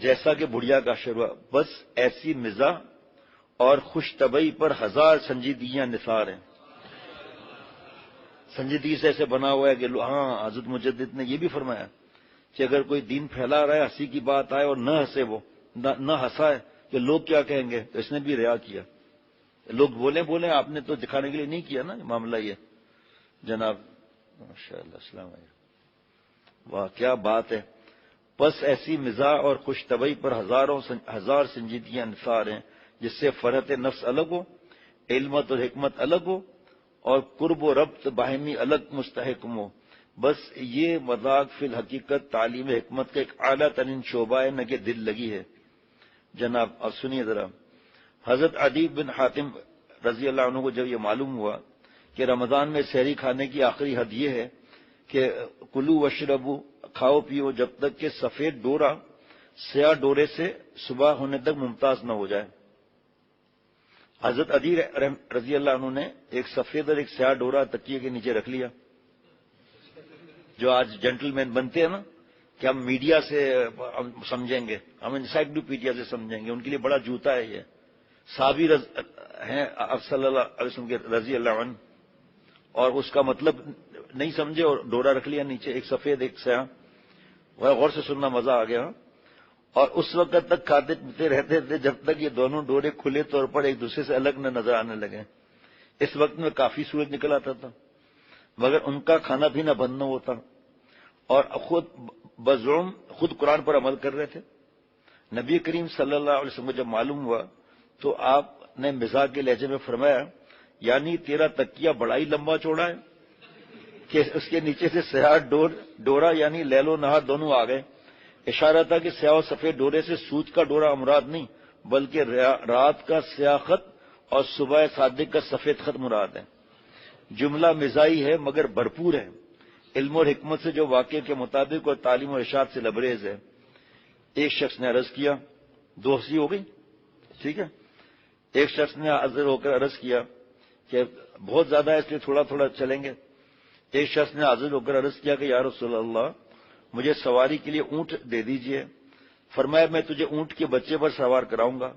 جیسا کہ بڑھیا کا شروع، بس ایسی مزاح اور خوش طبعی پر 1000 سنجیدگیاں نثار ہیں۔ سنجیدگی سے ایسے بنا ہوا ہے کہ ہاں، حضرت مجدد نے یہ بھی فرمایا کہ اگر کوئی دین پھیلا رہا ہے، ہنسی کی بات آئے اور نہ ہنسے، وہ نہ ہنسائے کہ لوگ کیا کہیں گے، تو اس نے بھی ریا کیا۔ لوگ بولیں آپ نے تو دکھانے کے لیے نہیں کیا نا معاملہ یہ جناب۔ ماشاءاللہ، السلام علیکم، واہ کیا بات ہے۔ بس ایسی مزاح اور خوش طبعی پر 1000 سنجیدگیاں نثار ہیں، جس سے فرحت نفس الگ ہو، علمت اور حکمت الگ ہو، اور قرب و ربط باہمی الگ مستحکم ہو۔ بس یہ مذاق فی الحقیقت تعلیم حکمت کا ایک اعلیٰ ترین شعبہ ہے، نہ کہ دل لگی ہے جناب۔ اور سنیے ذرا، حضرت عدی بن حاتم رضی اللہ عنہ کو جب یہ معلوم ہوا کہ رمضان میں سحری کھانے کی آخری حد یہ ہے کہ کلو وشربو، کھاؤ پیو جب تک کہ سفید ڈورا سیاہ ڈورے سے صبح ہونے تک ممتاز نہ ہو جائے۔ حضرت عدی رضی اللہ عنہ نے ایک سفید اور ایک سیاہ ڈورا تکیے کے نیچے رکھ لیا، جو آج جینٹل مین بنتے ہیں نا کہ ہم میڈیا سے سمجھیں گے، ہم انسائکلوپیڈیا سے سمجھیں گے، ان کے لیے بڑا جوتا ہے یہ۔ صحابی ہیں آپ صلی اللہ علیہ وسلم کے رضی اللہ عنہ، اور اس کا مطلب نہیں سمجھے اور ڈورا رکھ لیا نیچے، ایک سفید ایک سیاہ۔ غور سے سننا، مزہ آ گیا۔ اور اس وقت تک کھاتے پیتے رہتے تھے جب تک یہ دونوں ڈورے کھلے طور پر ایک دوسرے سے الگ نہ نظر آنے لگے۔ اس وقت میں کافی سورج نکل آتا تھا، مگر ان کا کھانا پینا بند نہ ہوتا، اور خود قرآن پر عمل کر رہے تھے۔ نبی کریم صلی اللہ علیہ وسلم کو جب معلوم ہوا تو آپ نے مزاح کے لہجے میں فرمایا، یعنی تیرا تکیہ بڑا ہی لمبا چوڑا ہے کہ اس کے نیچے سے سیاہ ڈورا یعنی لیل و نہار دونوں آ گئے۔ اشارہ تھا کہ سیاہ و سفید ڈورے سے سود کا ڈورا مراد نہیں، بلکہ رات کا سیاہ خط اور صبح صادق کا سفید خط مراد ہے۔ جملہ مزاحی ہے مگر بھرپور ہے، علم اور حکمت سے جو واقعے کے مطابق اور تعلیم و ارشاد سے لبریز ہے۔ ایک شخص نے عرض کیا، 2 ہنسی ہو گئی، ٹھیک ہے۔ ایک شخص نے حاضر ہو کر عرض کیا کہ بہت زیادہ ہے اس لیے تھوڑا تھوڑا چلیں گے۔ ایک شخص نے حاضر ہو کر عرض کیا کہ یا رسول اللہ، مجھے سواری کے لیے اونٹ دے دیجئے۔ فرمایا، میں تجھے اونٹ کے بچے پر سوار کراؤں گا۔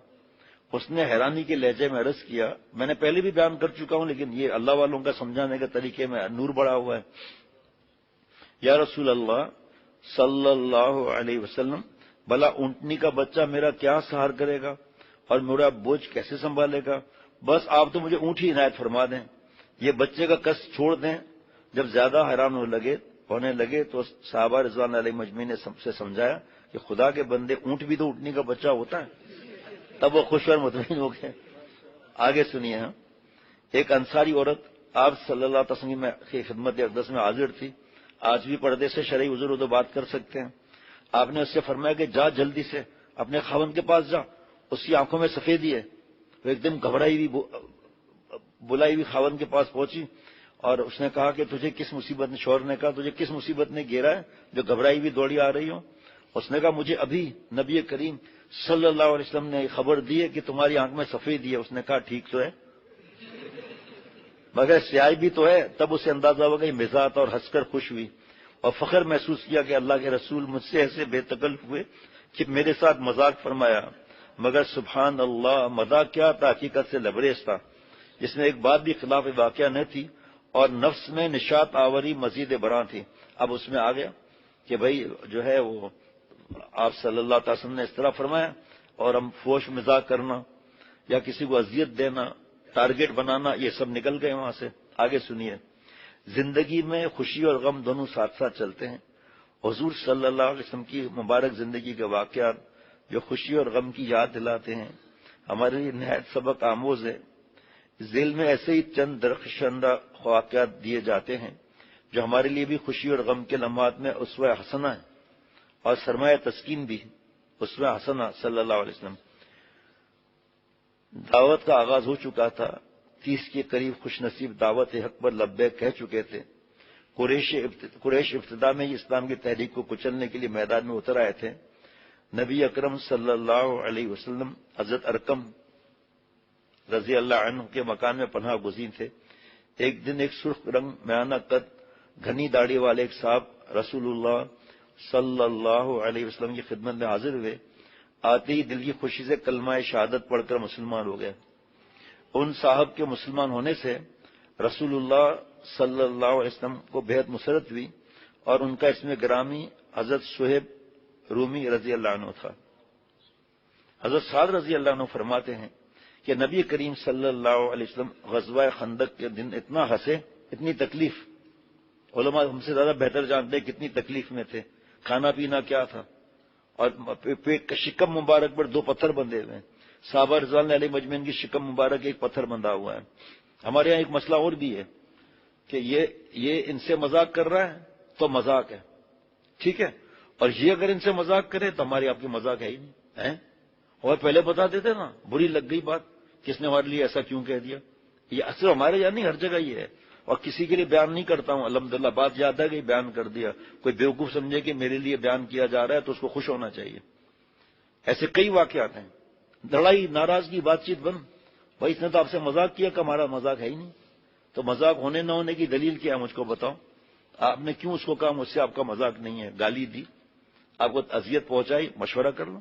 اس نے حیرانی کے لہجے میں عرض کیا، میں نے پہلے بھی بیان کر چکا ہوں لیکن یہ اللہ والوں کا سمجھانے کے طریقے میں نور بڑا ہوا ہے۔ یا رسول اللہ صلی اللہ علیہ وسلم، بھلا اونٹنی کا بچہ میرا کیا سہار کرے گا اور میرا بوجھ کیسے سنبھالے گا؟ بس آپ تو مجھے اونٹ ہی عنایت فرما دیں، یہ بچے کا قصد چھوڑ دیں۔ جب زیادہ حیران ہونے لگے تو صحابہ رضوان علیہ مجمعین نے سے سمجھایا کہ خدا کے بندے، اونٹ بھی تو اونٹنی کا بچہ ہوتا ہے۔ تب وہ خوش اور مطمئن ہو گئے۔ آگے سنیے، ہاں، ایک انصاری عورت آپ صلی اللہ علیہ وسلم کی خدمت اقدس میں حاضر تھی۔ آج بھی پردے سے شرعی عذر ہو تو بات کر سکتے ہیں۔ آپ نے اس سے فرمایا کہ جا جلدی سے اپنے خاوند کے پاس جا، اس کی آنکھوں میں سفیدی ہے۔ وہ ایک دم گھبرائی ہوئی بلائی ہوئی خاوند کے پاس پہنچی اور اس نے کہا کہ تجھے کس مصیبت نے، شوہر نے کہا تجھے کس مصیبت نے گھیرا ہے جو گھبرائی ہوئی دوڑی آ رہی ہو؟ اس نے کہا مجھے ابھی نبی کریم صلی اللہ علیہ وسلم نے خبر دی ہے کہ تمہاری آنکھ میں سفیدی ہے۔ اس نے کہا ٹھیک تو ہے مگر سیاہی بھی تو ہے۔ تب اسے اندازہ ہو گئی مزاح اور ہنس کر خوش ہوئی اور فخر محسوس کیا کہ اللہ کے رسول مجھ سے ایسے بے تکلف ہوئے کہ میرے ساتھ مذاق فرمایا، مگر سبحان اللہ مذاق کیا تھا، حقیقت سے لبریز تھا، جس میں ایک بات بھی خلاف واقعہ نہ تھی اور نفس میں نشاط آوری مزید براں تھی۔ اب اس میں آ گیا کہ بھائی جو ہے وہ آپ صلی اللہ علیہ وسلم نے اس طرح فرمایا، اور ہم فوش مذاق کرنا یا کسی کو اذیت دینا، ٹارگٹ بنانا، یہ سب نکل گئے وہاں سے۔ آگے سنیے، زندگی میں خوشی اور غم دونوں ساتھ ساتھ چلتے ہیں، حضور صلی اللہ علیہ وسلم کی مبارک زندگی کے واقعات جو خوشی اور غم کی یاد دلاتے ہیں ہمارے لیے نہایت سبق آموز ہے۔ ذیل میں ایسے ہی چند درخشندہ واقعات دیے جاتے ہیں جو ہمارے لیے بھی خوشی اور غم کے لمحات میں اسوہ حسنہ ہے اور سرمایہ تسکین بھی ہے۔ اسوہ حسنہ صلی اللہ علیہ وسلم۔ دعوت کا آغاز ہو چکا تھا، 30 کے قریب خوش نصیب دعوت حق پر لبیک کہہ چکے تھے۔ قریش ابتدا میں ہی اسلام کی تحریک کو کچلنے کے لیے میدان میں اتر آئے تھے۔ نبی اکرم صلی اللہ علیہ وسلم حضرت ارقم رضی اللہ عنہ کے مکان میں پناہ گزین تھے۔ ایک دن ایک سرخ رنگ میانہ قد گھنی داڑھی والے ایک صاحب رسول اللہ صلی اللہ علیہ وسلم کی خدمت میں حاضر ہوئے۔ آتے ہی دل کی خوشی سے کلمہ شہادت پڑھ کر مسلمان ہو گئے۔ ان صاحب کے مسلمان ہونے سے رسول اللہ صلی اللہ علیہ وسلم کو بہت مسرت ہوئی اور ان کا اسم گرامی حضرت صہیب رومی رضی اللہ عنہ تھا۔ حضرت سعد رضی اللہ عنہ فرماتے ہیں کہ نبی کریم صلی اللہ علیہ وسلم غزوہ خندق کے دن اتنا ہنسے، اتنی تکلیف، علماء ہم سے زیادہ بہتر جانتے ہیں کتنی تکلیف میں تھے، کھانا پینا کیا تھا، اور پیٹ شکم مبارک پر 2 پتھر بندھے ہوئے ہیں۔ صحابہ رضوان اللہ علیہ مجمعین کی شکم مبارک ایک پتھر بندھا ہوا ہے۔ ہمارے یہاں ایک مسئلہ اور بھی ہے کہ یہ ان سے مذاق کر رہا ہے تو مذاق ہے، ٹھیک ہے، اور یہ اگر ان سے مذاق کرے تو ہماری آپ کی مذاق ہے ہی نہیں، اور پہلے بتا دیتے نا، بری لگ گئی بات، کس نے ہمارے لیے ایسا کیوں کہہ دیا۔ یہ اصل ہمارے یہاں نہیں، ہر جگہ یہ ہے، اور کسی کے لیے بیان نہیں کرتا ہوں، الحمدللہ بات یاد ہے کہ بیان کر دیا۔ کوئی بیوقوف سمجھے کہ میرے لیے بیان کیا جا رہا ہے تو اس کو خوش ہونا چاہیے۔ ایسے کئی واقعات ہیں، لڑائی، ناراضگی، بات چیت بند، بھائی اس نے تو آپ سے مذاق کیا کہ ہمارا مذاق ہے ہی نہیں، تو مذاق ہونے نہ ہونے کی دلیل کیا ہے مجھ کو بتاؤ، آپ نے کیوں اس کو کہا مجھ سے آپ کا مذاق نہیں ہے، گالی دی، آپ کو اذیت پہنچائی، مشورہ کر لو۔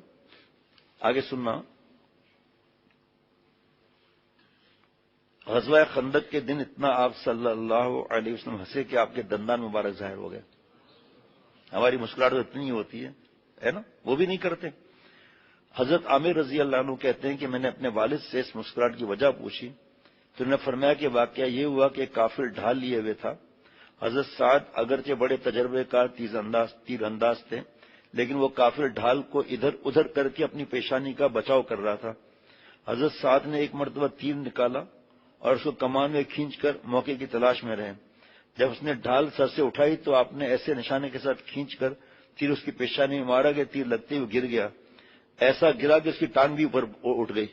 آگے سننا، غزوہ خندق کے دن اتنا آپ صلی اللہ علیہ وسلم ہنسے کہ آپ کے دندان مبارک ظاہر ہو گئے۔ ہماری مسکراہٹ تو اتنی ہی ہوتی ہے نا، وہ بھی نہیں کرتے۔ حضرت عامر رضی اللہ عنہ کہتے ہیں کہ میں نے اپنے والد سے اس مسکراہٹ کی وجہ پوچھی تو انہوں نے فرمایا کہ واقعہ یہ ہوا کہ کافر ڈھال لیے ہوئے تھا۔ حضرت سعد اگرچہ بڑے تجربے کار تیر انداز تھے، لیکن وہ کافر ڈھال کو ادھر ادھر کر کے اپنی پیشانی کا بچاؤ کر رہا تھا۔ حضرت سعد نے ایک مرتبہ تیر نکالا اور اس کو کمان میں کھینچ کر موقع کی تلاش میں رہے۔ جب اس نے ڈھال سر سے اٹھائی تو آپ نے ایسے نشانے کے ساتھ کھینچ کر تیر اس کی پیشانی میں مارا کہ تیر لگتے ہوئے گر گیا، ایسا گرا کہ اس کی ٹانگ بھی اوپر اٹھ گئی،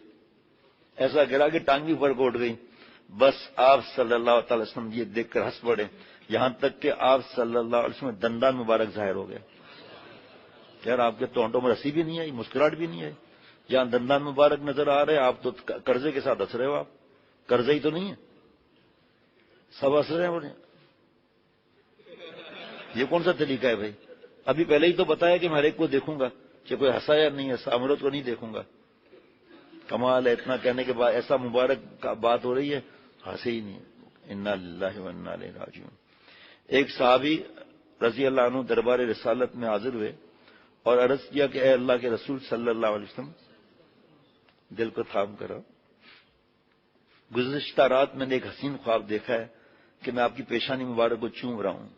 ایسا گرا کہ ٹانگ بھی اوپر کو اٹھ گئی۔ بس آپ صلی اللہ تعالی وسلم یہ دیکھ کر ہنس پڑے، یہاں تک کہ آپ صلی اللہ علیہ وسلم دندان مبارک ظاہر ہو گئے۔ یار آپ کے تونٹوں میں رسی بھی نہیں آئی، مسکراہٹ بھی نہیں آئی، یہاں دندان مبارک نظر آ رہے ہیں، آپ تو قرضے کے ساتھ ہنس رہے ہو، آپ قرضے ہی تو نہیں ہے، سب ہنس رہے ہیں۔ یہ کون سا طریقہ ہے بھائی؟ ابھی پہلے ہی تو بتایا کہ میں ہر ایک کو دیکھوں گا کہ کوئی ہنسا یا نہیں ہنسا، امرت کو نہیں دیکھوں گا۔ کمال ہے، اتنا کہنے کے بعد ایسا مبارک بات ہو رہی ہے، ہنسے ہی نہیں۔ انا للہ و انا الیہ راجعون۔ ایک صحابی رضی اللہ عنہ دربار رسالت میں حاضر ہوئے اور عرض کیا کہ اے اللہ کے رسول صلی اللہ علیہ وسلم، دل کو تھام کرو، گزشتہ رات میں نے ایک حسین خواب دیکھا ہے کہ میں آپ کی پیشانی مبارک کو چوم رہا ہوں۔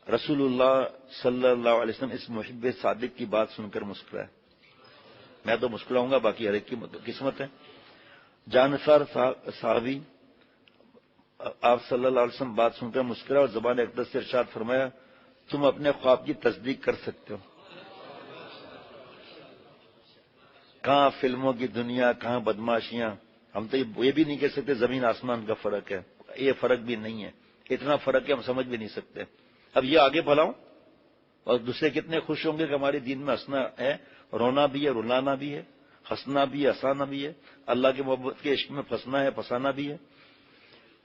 رسول اللہ صلی اللہ علیہ وسلم اس محب صادق کی بات سن کر مسکرائے۔ میں تو مسکراؤں گا، باقی ہر ایک کی قسمت ہے۔ جانثار صحابی آپ صلی اللہ علیہ وسلم بات سن کر مسکرا اور زبان اقدس سے ارشاد فرمایا، تم اپنے خواب کی تصدیق کر سکتے ہو۔ کہاں فلموں کی دنیا، کہاں بدماشیاں، ہم تو یہ بھی نہیں کہہ سکتے زمین آسمان کا فرق ہے، یہ فرق بھی نہیں ہے، اتنا فرق ہے ہم سمجھ بھی نہیں سکتے۔ اب یہ آگے بڑھاؤں اور دوسرے کتنے خوش ہوں گے کہ ہمارے دین میں ہنسنا ہے، رونا بھی ہے، رلانا بھی ہے، ہنسنا بھی ہے، ہنسانا بھی ہے، اللہ کے محبت کے عشق میں پھنسنا ہے، پھنسانا بھی ہے۔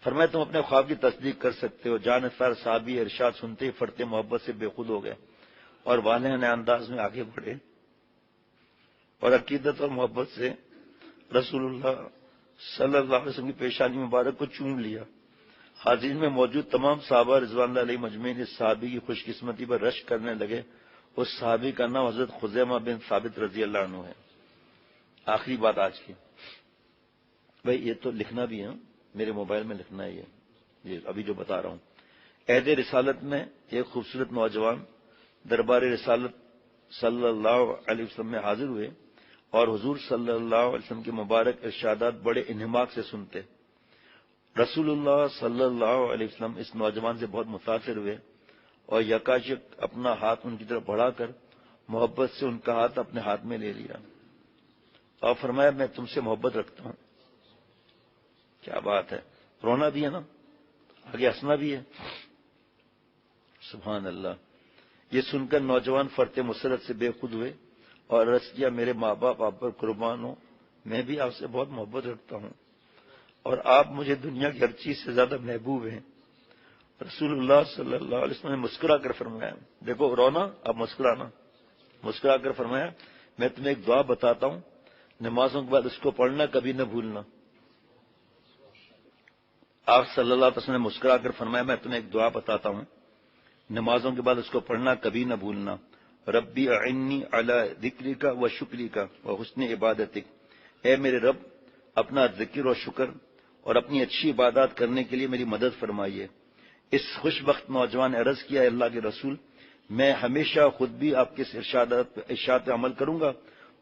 فرمایا تم اپنے خواب کی تصدیق کر سکتے ہو۔ جانثار صحابی ارشاد سنتے ہی فرتے محبت سے بے خود ہو گئے اور والہانہ انداز میں آگے بڑھے اور عقیدت اور محبت سے رسول اللہ صلی اللہ علیہ وسلم کی پیشانی مبارک کو چوم لیا۔ حاضرین میں موجود تمام صحابہ رضوان اللہ علیہ مجمعین اس صحابی کی خوش قسمتی پر رشک کرنے لگے۔ اس صحابی کا نام حضرت خزیمہ بن ثابت رضی اللہ عنہ ہے۔ آخری بات آج کی، بھائی یہ تو لکھنا بھی ہے، میرے موبائل میں لکھنا ہے یہ ابھی جو بتا رہا ہوں۔ عہد رسالت میں ایک خوبصورت نوجوان دربار رسالت صلی اللہ علیہ وسلم میں حاضر ہوئے اور حضور صلی اللہ علیہ وسلم کے مبارک ارشادات بڑے انہماک سے سنتے۔ رسول اللہ صلی اللہ علیہ وسلم اس نوجوان سے بہت متاثر ہوئے اور یکایک اپنا ہاتھ ان کی طرف بڑھا کر محبت سے ان کا ہاتھ اپنے ہاتھ میں لے لیا اور فرمایا میں تم سے محبت رکھتا ہوں۔ کیا بات ہے، رونا بھی ہے نا، آگے ہنسنا بھی ہے، سبحان اللہ۔ یہ سن کر نوجوان فرط مسرت سے بے خود ہوئے اور عرض کیا میرے ماں باپ آپ پر قربان ہوں، میں بھی آپ سے بہت محبت رکھتا ہوں اور آپ مجھے دنیا کی ہر چیز سے زیادہ محبوب ہیں۔ رسول اللہ صلی اللہ علیہ وسلم نے مسکرا کر فرمایا، دیکھو رونا اب مسکرانا، مسکرا کر فرمایا میں تمہیں ایک دعا بتاتا ہوں، نمازوں کے بعد اس کو پڑھنا کبھی نہ بھولنا۔ آپ صلی اللہ علیہ وسلم نے مسکرا کر فرمایا میں تمہیں ایک دعا بتاتا ہوں، نمازوں کے بعد اس کو پڑھنا کبھی نہ بھولنا۔ ربی اعنی علی ذکرک و شکرک و حسن عبادتک، اے میرے رب اپنا ذکر و شکر اور اپنی اچھی عبادات کرنے کے لیے میری مدد فرمائیے۔ اس خوش بخت نوجوان نے عرض کیا اللہ کے رسول میں ہمیشہ خود بھی آپ کے ارشاد پہ عمل کروں گا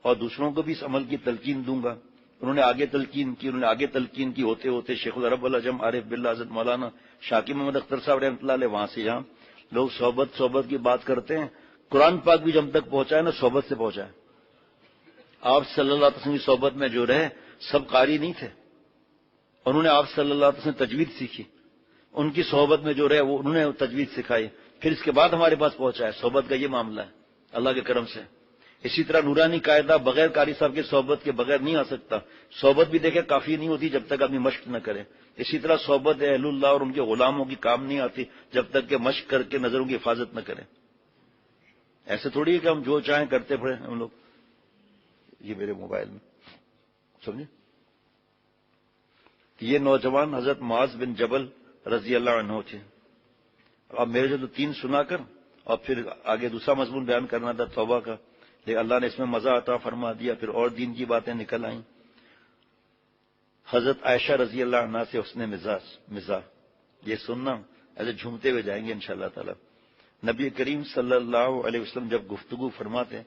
اور دوسروں کو بھی اس عمل کی تلقین دوں گا۔ انہوں نے آگے تلقین کی ہوتے ہوتے شیخ العرب العجم عارف باللہ حضرت مولانا شاکر محمد اختر صاحب رحمۃ اللہ علیہ، وہاں سے یہاں لوگ صحبت کی بات کرتے ہیں، قرآن پاک بھی جب تک پہنچا ہے نا صحبت سے پہنچا ہے۔ آپ صلی اللہ علیہ وسلم کی صحبت میں جو رہے سب قاری نہیں تھے، انہوں نے آپ صلی اللہ علیہ وسلم تجوید سیکھی، ان کی صحبت میں جو رہے وہ انہوں نے تجوید سکھائی، پھر اس کے بعد ہمارے پاس پہنچا ہے۔ صحبت کا یہ معاملہ ہے اللہ کے کرم سے۔ اسی طرح نورانی قاعدہ بغیر قاری صاحب کی صحبت کے بغیر نہیں آ سکتا۔ صحبت بھی دیکھیں کافی نہیں ہوتی جب تک آدمی مشق نہ کرے، اسی طرح صحبت اہل اللہ اور ان کے غلاموں کی کام نہیں آتی جب تک کہ مشق کر کے نظروں کی حفاظت نہ کریں۔ ایسے تھوڑی ہے کہ ہم جو چاہیں کرتے پڑے ہم لوگ۔ یہ میرے موبائل میں سمجھے، یہ نوجوان حضرت معاذ بن جبل رضی اللہ عنہ تھے۔ اب میرے جو تو 3 سنا کر اور پھر آگے دوسرا مضمون بیان کرنا تھا توبہ کا، لیکن اللہ نے اس میں مزہ عطا فرما دیا، پھر اور دین کی باتیں نکل آئیں۔ حضرت عائشہ رضی اللہ عنہ سے حسن مزاح یہ سننا، ایسے جھومتے ہوئے جائیں گے انشاءاللہ تعالی۔ نبی کریم صلی اللہ علیہ وسلم جب گفتگو فرماتے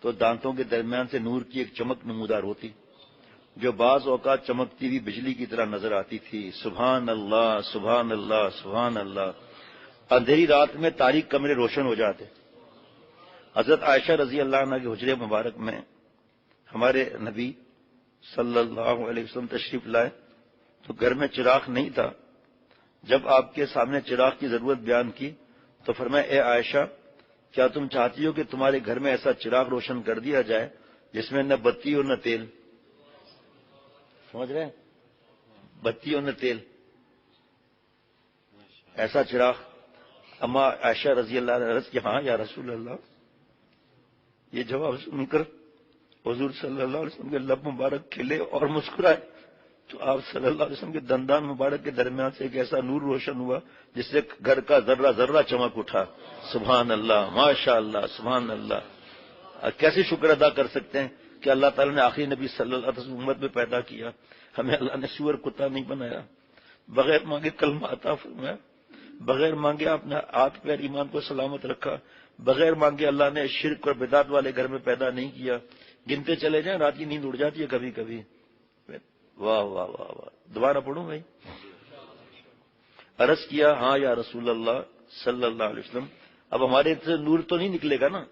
تو دانتوں کے درمیان سے نور کی ایک چمک نمودار ہوتی جو بعض اوقات چمکتی ہوئی بجلی کی طرح نظر آتی تھی۔ سبحان اللہ سبحان اللہ سبحان اللہ۔ اندھیری رات میں تاریک کمرے روشن ہو جاتے۔ حضرت عائشہ رضی اللہ عنہ کے حجرے مبارک میں ہمارے نبی صلی اللہ علیہ وسلم تشریف لائے تو گھر میں چراغ نہیں تھا۔ جب آپ کے سامنے چراغ کی ضرورت بیان کی تو فرمایا اے عائشہ کیا تم چاہتی ہو کہ تمہارے گھر میں ایسا چراغ روشن کر دیا جائے جس میں نہ بتی اور نہ تیل؟ سمجھ رہے ہیں، بتی اور نہ تیل، ایسا چراغ۔ اما عائشہ رضی اللہ عنہ عرض کہ ہاں یا رسول اللہ۔ یہ جواب سن کر حضور صلی اللہ علیہ وسلم کے لب مبارک کھلے اور مسکرائے تو آپ صلی اللہ علیہ وسلم کے دندان مبارک کے درمیان سے ایک ایسا نور روشن ہوا جس سے گھر کا ذرہ ذرہ چمک اٹھا۔ سبحان اللہ ماشاء اللہ سبحان اللہ۔ کیسے شکر ادا کر سکتے ہیں کہ اللہ تعالیٰ نے آخری نبی صلی اللہ علیہ وسلم امت میں پیدا کیا، ہمیں اللہ نے سور کتا نہیں بنایا، بغیر مانگے کلمہ عطا فرمایا، بغیر مانگے آپ نے ہاتھ پیر ایمان کو سلامت رکھا، بغیر مانگے اللہ نے شرک اور بدعت والے گھر میں پیدا نہیں کیا۔ گنتے چلے جائیں رات کی نیند اڑ جاتی ہے کبھی کبھی۔ واہ واہ واہ واہ، دوبارہ پڑھوں بھائی۔ عرض کیا ہاں یا رسول اللہ صلی اللہ علیہ وسلم، اب ہمارے سے نور تو نہیں نکلے گا نا،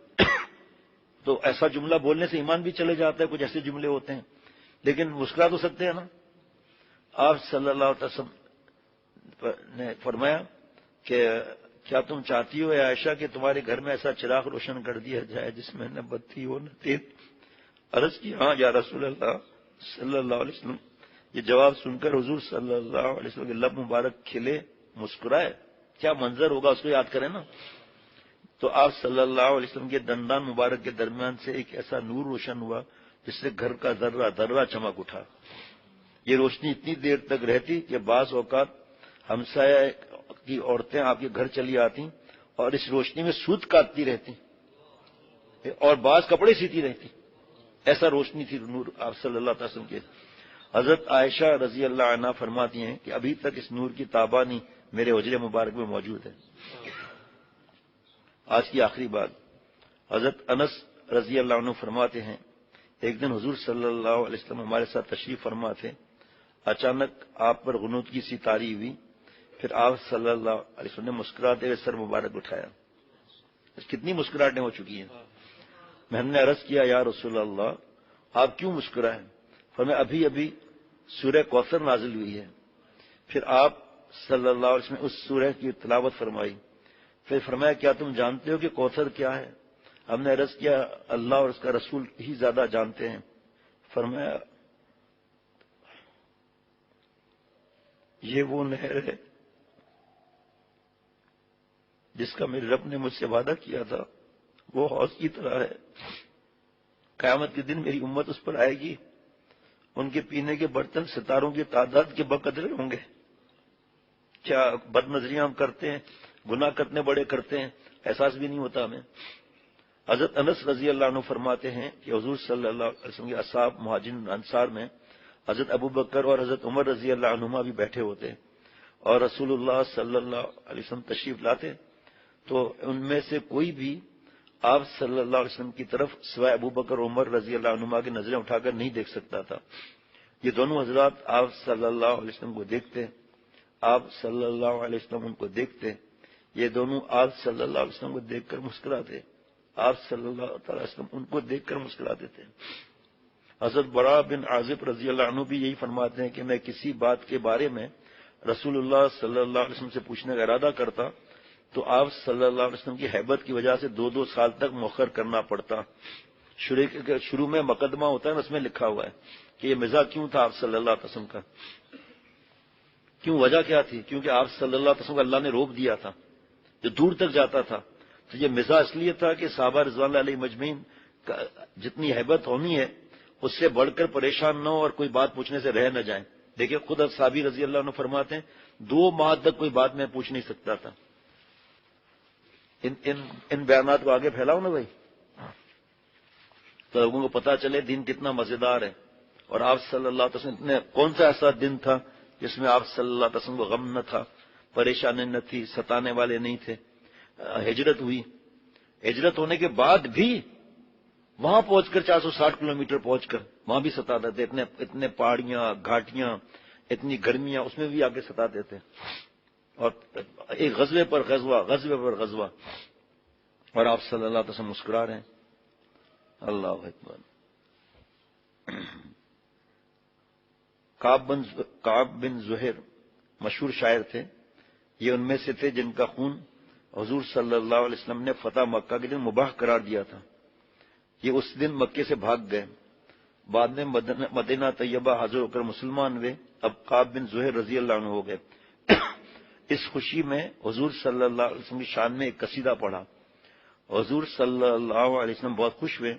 تو ایسا جملہ بولنے سے ایمان بھی چلے جاتا ہے، کچھ ایسے جملے ہوتے ہیں، لیکن مسکرا تو سکتے ہیں نا۔ آپ صلی اللہ علیہ وسلم نے فرمایا کہ کیا تم چاہتی ہو اے عائشہ کہ تمہارے گھر میں ایسا چراغ روشن کر دیا جائے جس میں نہ بتی ہو نہ تیل؟ عرض کی ہاں یا رسول اللہ صلی اللہ علیہ وسلم۔ یہ جواب سن کر حضور صلی اللہ علیہ وسلم کے لب مبارک کھلے، مسکرائے۔ کیا منظر ہوگا اس کو یاد کریں نا۔ تو آپ صلی اللہ علیہ وسلم کے دندان مبارک کے درمیان سے ایک ایسا نور روشن ہوا جس سے گھر کا ذرہ ذرہ چمک اٹھا۔ یہ روشنی اتنی دیر تک رہتی کہ بعض اوقات ہمسایہ کی عورتیں آپ کے گھر چلی آتی اور اس روشنی میں سوت کاٹتی رہتی اور بعض کپڑے سیتی رہتی، ایسا روشنی تھی نور آپ صلی اللہ علیہ وسلم کے۔ حضرت عائشہ رضی اللہ عنہ فرماتی ہیں کہ ابھی تک اس نور کی تابانی میرے حجرے مبارک میں موجود ہے۔ آج کی آخری بات، حضرت انس رضی اللہ عنہ فرماتے ہیں ایک دن حضور صلی اللہ علیہ وسلم ہمارے ساتھ تشریف فرما تھے، اچانک آپ پر غنودگی سی طاری ہوئی، پھر آپ صلی اللہ علیہ وسلم نے مسکراتے ہوئے سر مبارک اٹھایا۔ کتنی مسکراہٹیں ہو چکی ہیں۔ میں نے عرض کیا یا رسول اللہ آپ کیوں مسکرائیں؟ فرمایا ابھی ابھی سورہ کوثر نازل ہوئی ہے۔ پھر آپ صلی اللہ علیہ وسلم نے اس سورہ کی تلاوت فرمائی، پھر فرمایا کیا تم جانتے ہو کہ کوثر کیا ہے؟ ہم نے عرض کیا اللہ اور اس کا رسول ہی زیادہ جانتے ہیں۔ فرمایا یہ وہ نہر ہے جس کا میرے رب نے مجھ سے وعدہ کیا تھا، وہ حوض کی طرح ہے، قیامت کے دن میری امت اس پر آئے گی، ان کے پینے کے برتن ستاروں کی تعداد کے بقدر ہوں گے۔ کیا بد نظریاں ہم کرتے ہیں، گناہ کتنے بڑے کرتے ہیں، احساس بھی نہیں ہوتا ہمیں۔ حضرت انس رضی اللہ عنہ فرماتے ہیں کہ حضور صلی اللہ علیہ وسلم کے اصحاب مہاجرین انصار میں حضرت ابو بکر اور حضرت عمر رضی اللہ عنہما بھی بیٹھے ہوتے، اور رسول اللہ صلی اللہ علیہ وسلم تشریف لاتے تو ان میں سے کوئی بھی آپ صلی اللہ علیہ وسلم کی طرف سوائے ابو بکر اور عمر رضی اللہ عنہما کی نظریں اٹھا کر نہیں دیکھ سکتا تھا۔ یہ دونوں حضرات آپ صلی اللہ علیہ وسلم کو دیکھتے، آپ صلی اللہ علیہ وسلم ان کو دیکھتے، یہ دونوں آپ صلی اللہ علیہ وسلم کو دیکھ کر مسکراتے، آپ صلی اللہ تعالی وسلم ان کو دیکھ کر مسکراتے تھے۔ حضرت براء بن عازب رضی اللہ عنہ بھی یہی فرماتے ہیں کہ میں کسی بات کے بارے میں رسول اللہ صلی اللہ علیہ وسلم سے پوچھنے کا ارادہ کرتا تو آپ صلی اللہ علیہ وسلم کی حیبت کی وجہ سے 2 سال تک مؤخر کرنا پڑتا۔ شروع میں مقدمہ ہوتا ہے، اس میں لکھا ہوا ہے کہ یہ مزاح کیوں تھا آپ صلی اللہ علیہ وسلم کا، کیوں، وجہ کیا تھی؟ کیونکہ آپ صلی اللہ علیہ وسلم کو اللہ نے روک دیا تھا، جو دور تک جاتا تھا۔ تو یہ مزاح اس لیے تھا کہ صحابہ رضوان اللہ علیہ مجمعین کا جتنی حیبت ہونی ہے اس سے بڑھ کر پریشان نہ ہو اور کوئی بات پوچھنے سے رہ نہ جائیں۔ دیکھیں خود صحابی رضی اللہ عنہ فرماتے ہیں 2 ماہ تک کوئی بات میں پوچھ نہیں سکتا تھا۔ ان بیانات کو آگے پھیلاؤ نا بھائی، تو لوگوں کو پتا چلے دین کتنا مزیدار ہے۔ اور آپ صلی اللہ علیہ وسلم کون سا ایسا دن تھا جس میں آپ صلی اللہ علیہ وسلم کو غم نہ تھا، پریشانی نہ تھی، ستانے والے نہیں تھے۔ ہجرت ہوئی، ہجرت ہونے کے بعد بھی وہاں پہنچ کر 460 کلومیٹر پہنچ کر وہاں بھی ستاتے تھے، اتنے پہاڑیاں، گھاٹیاں، اتنی گرمیاں، اس میں بھی آگے ستاتے تھے، اور ایک غزوے پر غزوہ، غزوے پر غزوہ، اور آپ صلی اللہ علیہ وسلم مسکرا رہے ہیں۔ اللہ اکبر۔ کعب بن زہر مشہور شاعر تھے، یہ ان میں سے تھے جن کا خون حضور صلی اللہ علیہ وسلم نے فتح مکہ کے دن مباح قرار دیا تھا۔ یہ اس دن مکے سے بھاگ گئے، بعد میں مدینہ طیبہ حاضر ہو کر مسلمان ہوئے، اب کعب بن زہر رضی اللہ عنہ ہو گئے۔ اس خوشی میں حضور صلی اللہ علیہ وسلم کی شان میں ایک قصیدہ پڑھا۔ حضور صلی اللہ علیہ وسلم بہت خوش ہوئے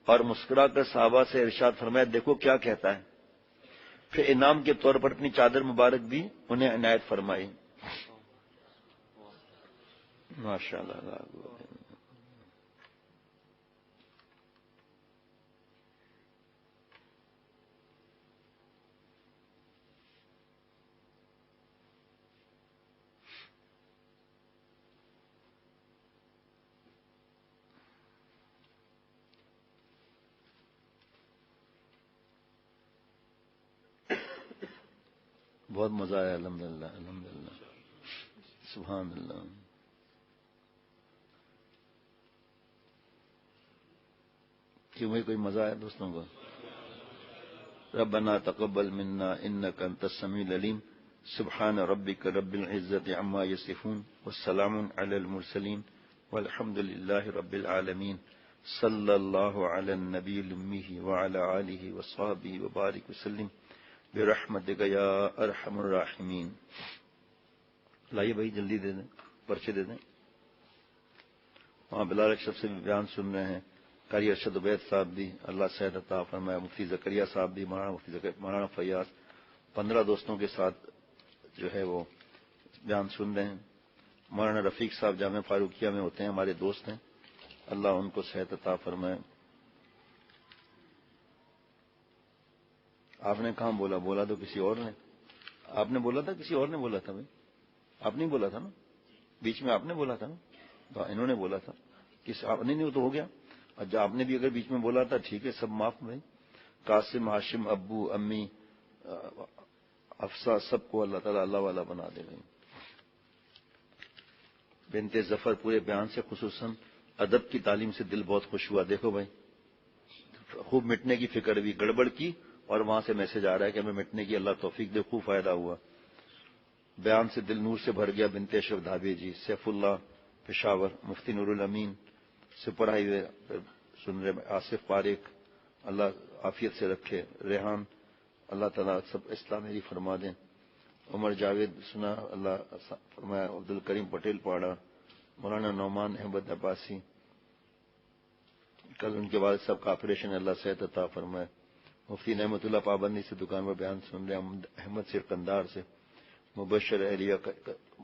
اور مسکرا کر صحابہ سے ارشاد فرمایا دیکھو کیا کہتا ہے۔ پھر انعام کے طور پر اپنی چادر مبارک بھی انہیں عنایت فرمائی۔ ماشاء اللہ۔ بہت مزہ آیا، الحمدللہ الحمدللہ، سبحان اللہ۔ کیوں بھائی کوئی مزہ آیا دوستوں کو؟ ربنا تقبل منا انک انت السمیع العلیم، سبحان ربک رب العزت عما یصفون والسلام علی المرسلین والحمد للہ رب العالمین، صلی اللہ علی النبی الامی وعلی آلہ وصحبہ وبارک وسلم برحمتک یا ارحم الراحمین۔ لائیے بھائی جلدی دے دیں، پرچے دے دیں۔ وہاں بلال اشرف سے بھی بیان سن رہے ہیں، قاری ارشد عبید صاحب بھی اللہ صحت عطا فرمائے، مفتی زکریا صاحب بھی، مولانا فیاض، 15 دوستوں کے ساتھ جو ہے وہ بیان سن رہے ہیں۔ مولانا رفیق صاحب جامعہ فاروقیہ میں ہوتے ہیں، ہمارے دوست ہیں، اللہ ان کو صحت عطا فرمائے۔ آپ نے کہاں بولا تو کسی اور نے، آپ نے بولا تھا کسی اور نے بولا تھا بھائی؟ آپ نے بولا تھا نا، بیچ میں آپ نے بولا تھا نا، تو انہوں نے بولا تھا کہ آپ نے نہیں، وہ تو ہو گیا. اور آپ نے بھی اگر بیچ میں بولا تھا ٹھیک ہے، سب معاف بھائی. قاسم، ہاشم، ابو، امی، افسا، سب کو اللہ تعالیٰ اللہ والا بنا دے بھائی. بنت ظفر پورے بیان سے خصوصاً ادب کی تعلیم سے دل بہت خوش ہوا. دیکھو بھائی، خوب مٹنے کی فکر بھی، گڑبڑ کی، اور وہاں سے میسج آ رہا ہے کہ ہمیں مٹنے کی اللہ توفیق دے، خوب فائدہ ہوا. بیان سے دل نور سے بھر گیا. بنت اشرف دھابے جی، سیف اللہ پشاور، مفتی نور الامین سپر ہائی وے سن رہے، آصف پاریک اللہ عافیت سے رکھے. ریحان اللہ تعالیٰ سب اصلاح میری فرما دیں. عمر جاوید سنا اللہ فرمایا. عبد الکریم پٹیل پاڑا. مولانا نعمان احمد عباسی، کل ان کے والد صاحب کا آپریشن، اللہ صحت عطا فرمائے. مفتی نعمت اللہ پابندی سے دکان پر بیان سن رہے. احمد سرکندار سے. مبشر اہلیہ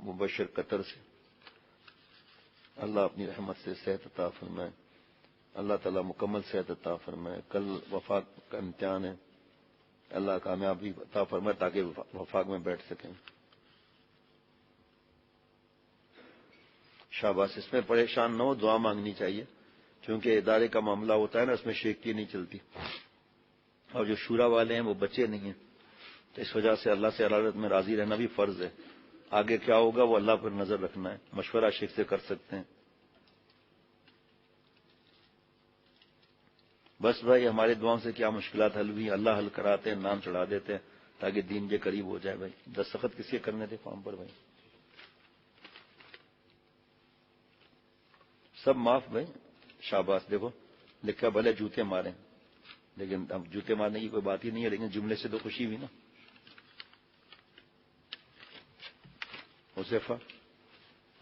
مبشر قطر سے، اللہ اپنی رحمت سے صحت عطا فرمائے. اللہ تعالیٰ مکمل صحت عطا فرمائے. کل وفاق کا امتحان ہے، اللہ کامیابی عطا فرمائے تاکہ وفاق میں بیٹھ سکیں. شاباش. اس میں پریشان نہ ہو، دعا مانگنی چاہیے، کیونکہ ادارے کا معاملہ ہوتا ہے نا، اس میں شیخی نہیں چلتی، اور جو شورا والے ہیں وہ بچے نہیں ہیں، تو اس وجہ سے اللہ سے عدالت میں راضی رہنا بھی فرض ہے. آگے کیا ہوگا وہ اللہ پر نظر رکھنا ہے. مشورہ شیخ سے کر سکتے ہیں. بس بھائی، ہمارے دعاؤں سے کیا مشکلات حل ہوئی، اللہ حل کراتے ہیں، نام چڑھا دیتے ہیں تاکہ دین کے قریب ہو جائے. بھائی دستخط کس کے کرنے تھے فارم پر؟ بھائی سب معاف. بھائی شاباش. دیکھو لکھا بھلے جوتے ماریں، لیکن اب جوتے مارنے کی کوئی بات ہی نہیں ہے، لیکن جملے سے تو خوشی ہوئی نا. حذیفہ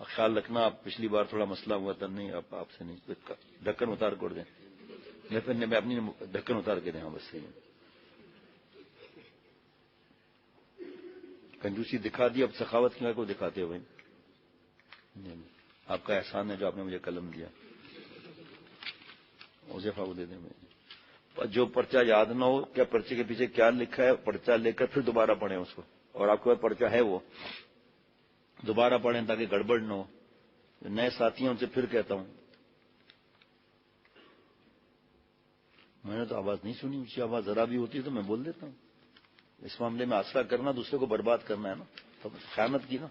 خیال رکھنا، آپ پچھلی بار تھوڑا مسئلہ ہوا تھا. نہیں اب آپ سے نہیں، ڈھکن اتار کر دیں. میں اپنی ڈھکن اتار کے دیں. ہاں بس صحیح ہے. کنجوسی دکھا دی، اب سخاوت کی کو دکھاتے ہو بھائی. آپ کا احسان ہے جو آپ نے مجھے قلم دیا. حذیفہ کو دے دیں. جو پرچہ یاد نہ ہو کیا پرچے کے پیچھے کیا لکھا ہے، پرچہ لے کر پھر دوبارہ پڑھیں اس کو، اور آپ کے پاس پرچہ ہے وہ دوبارہ پڑھیں تاکہ گڑبڑ نہ ہو. نئے ساتھی ہیں ان سے پھر کہتا ہوں، میں نے تو آواز نہیں سنی، اونچی آواز ذرا بھی ہوتی ہے تو میں بول دیتا ہوں. اس معاملے میں آسرا کرنا، دوسرے کو برباد کرنا ہے نا، تو خیانت کی نا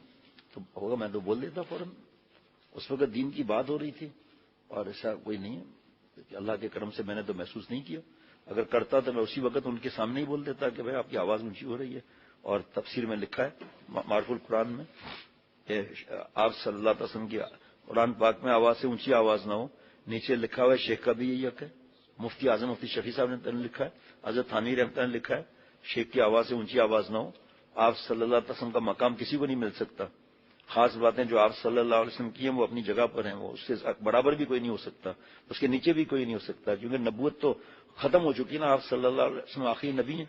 تو ہوگا. میں تو بول دیتا فوراً. اس وقت دین کی بات ہو رہی تھی، اور ایسا کوئی نہیں ہے. اللہ کے کرم سے میں نے تو محسوس نہیں کیا. اگر کرتا تو میں اسی وقت ان کے سامنے ہی بول دیتا کہ بھائی آپ کی آواز اونچی ہو رہی ہے. اور تفسیر میں لکھا ہے معرف القرآن میں کہ آپ صلی اللہ علیہ وسلم کی قرآن پاک میں آواز سے اونچی آواز نہ ہو. نیچے لکھا ہوا ہے، شیخ کا بھی یہی حق ہے. مفتی اعظم مفتی شفیع صاحب نے لکھا ہے، حضرت تھانوی رحمۃ اللہ نے لکھا ہے، شیخ کی آواز سے اونچی آواز نہ ہو. آپ صلی اللہ علیہ وسلم کا مقام کسی کو نہیں مل سکتا. خاص باتیں جو آپ صلی اللہ علیہ وسلم کی ہیں وہ اپنی جگہ پر ہیں، وہ اس سے برابر بھی کوئی نہیں ہو سکتا، اس کے نیچے بھی کوئی نہیں ہو سکتا، کیونکہ نبوت تو ختم ہو چکی نا. آپ صلی اللہ علیہ وسلم آخری نبی ہیں.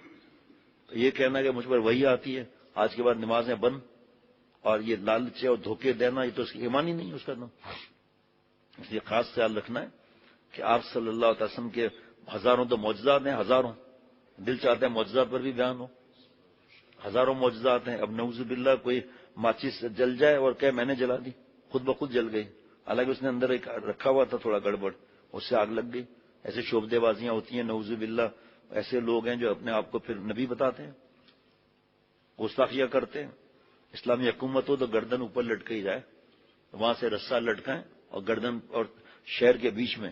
یہ کہنا کہ مجھ پر وہی آتی ہے، آج کے بعد نمازیں بند، اور یہ لالچ اور دھوکے دینا، یہ تو اس کی ایمان ہی نہیں ہے اس کا نام. اس لیے خاص خیال رکھنا ہے کہ آپ صلی اللہ علیہ وسلم کے ہزاروں تو معجزات ہیں، ہزاروں. دل چاہتے ہیں معجزات پر بھی بیان ہو. ہزاروں معجزات ہیں. اب نعوذ باللہ کوئی ماچس جل جائے اور کہ میں نے جلا دی، خود بخود جل گئی، حالانکہ اس نے اندر ایک رکھا ہوا تھا تھوڑا گڑبڑ، اس سے آگ لگ گئی. ایسے شعبدے بازیاں ہوتی ہیں نعوذ باللہ. ایسے لوگ ہیں جو اپنے آپ کو پھر نبی بتاتے ہیں، گستاخیاں کرتے ہیں. اسلامی حکومت ہو تو گردن اوپر لٹکی جائے، وہاں سے رسہ لٹکائیں اور گردن اور شہر کے بیچ میں،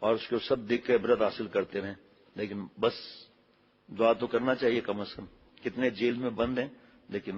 اور اس کو سب دیکھ کے عبرت حاصل کرتے رہیں. لیکن بس دعا تو کرنا چاہیے کم از کم. کتنے جیل میں بند ہیں لیکن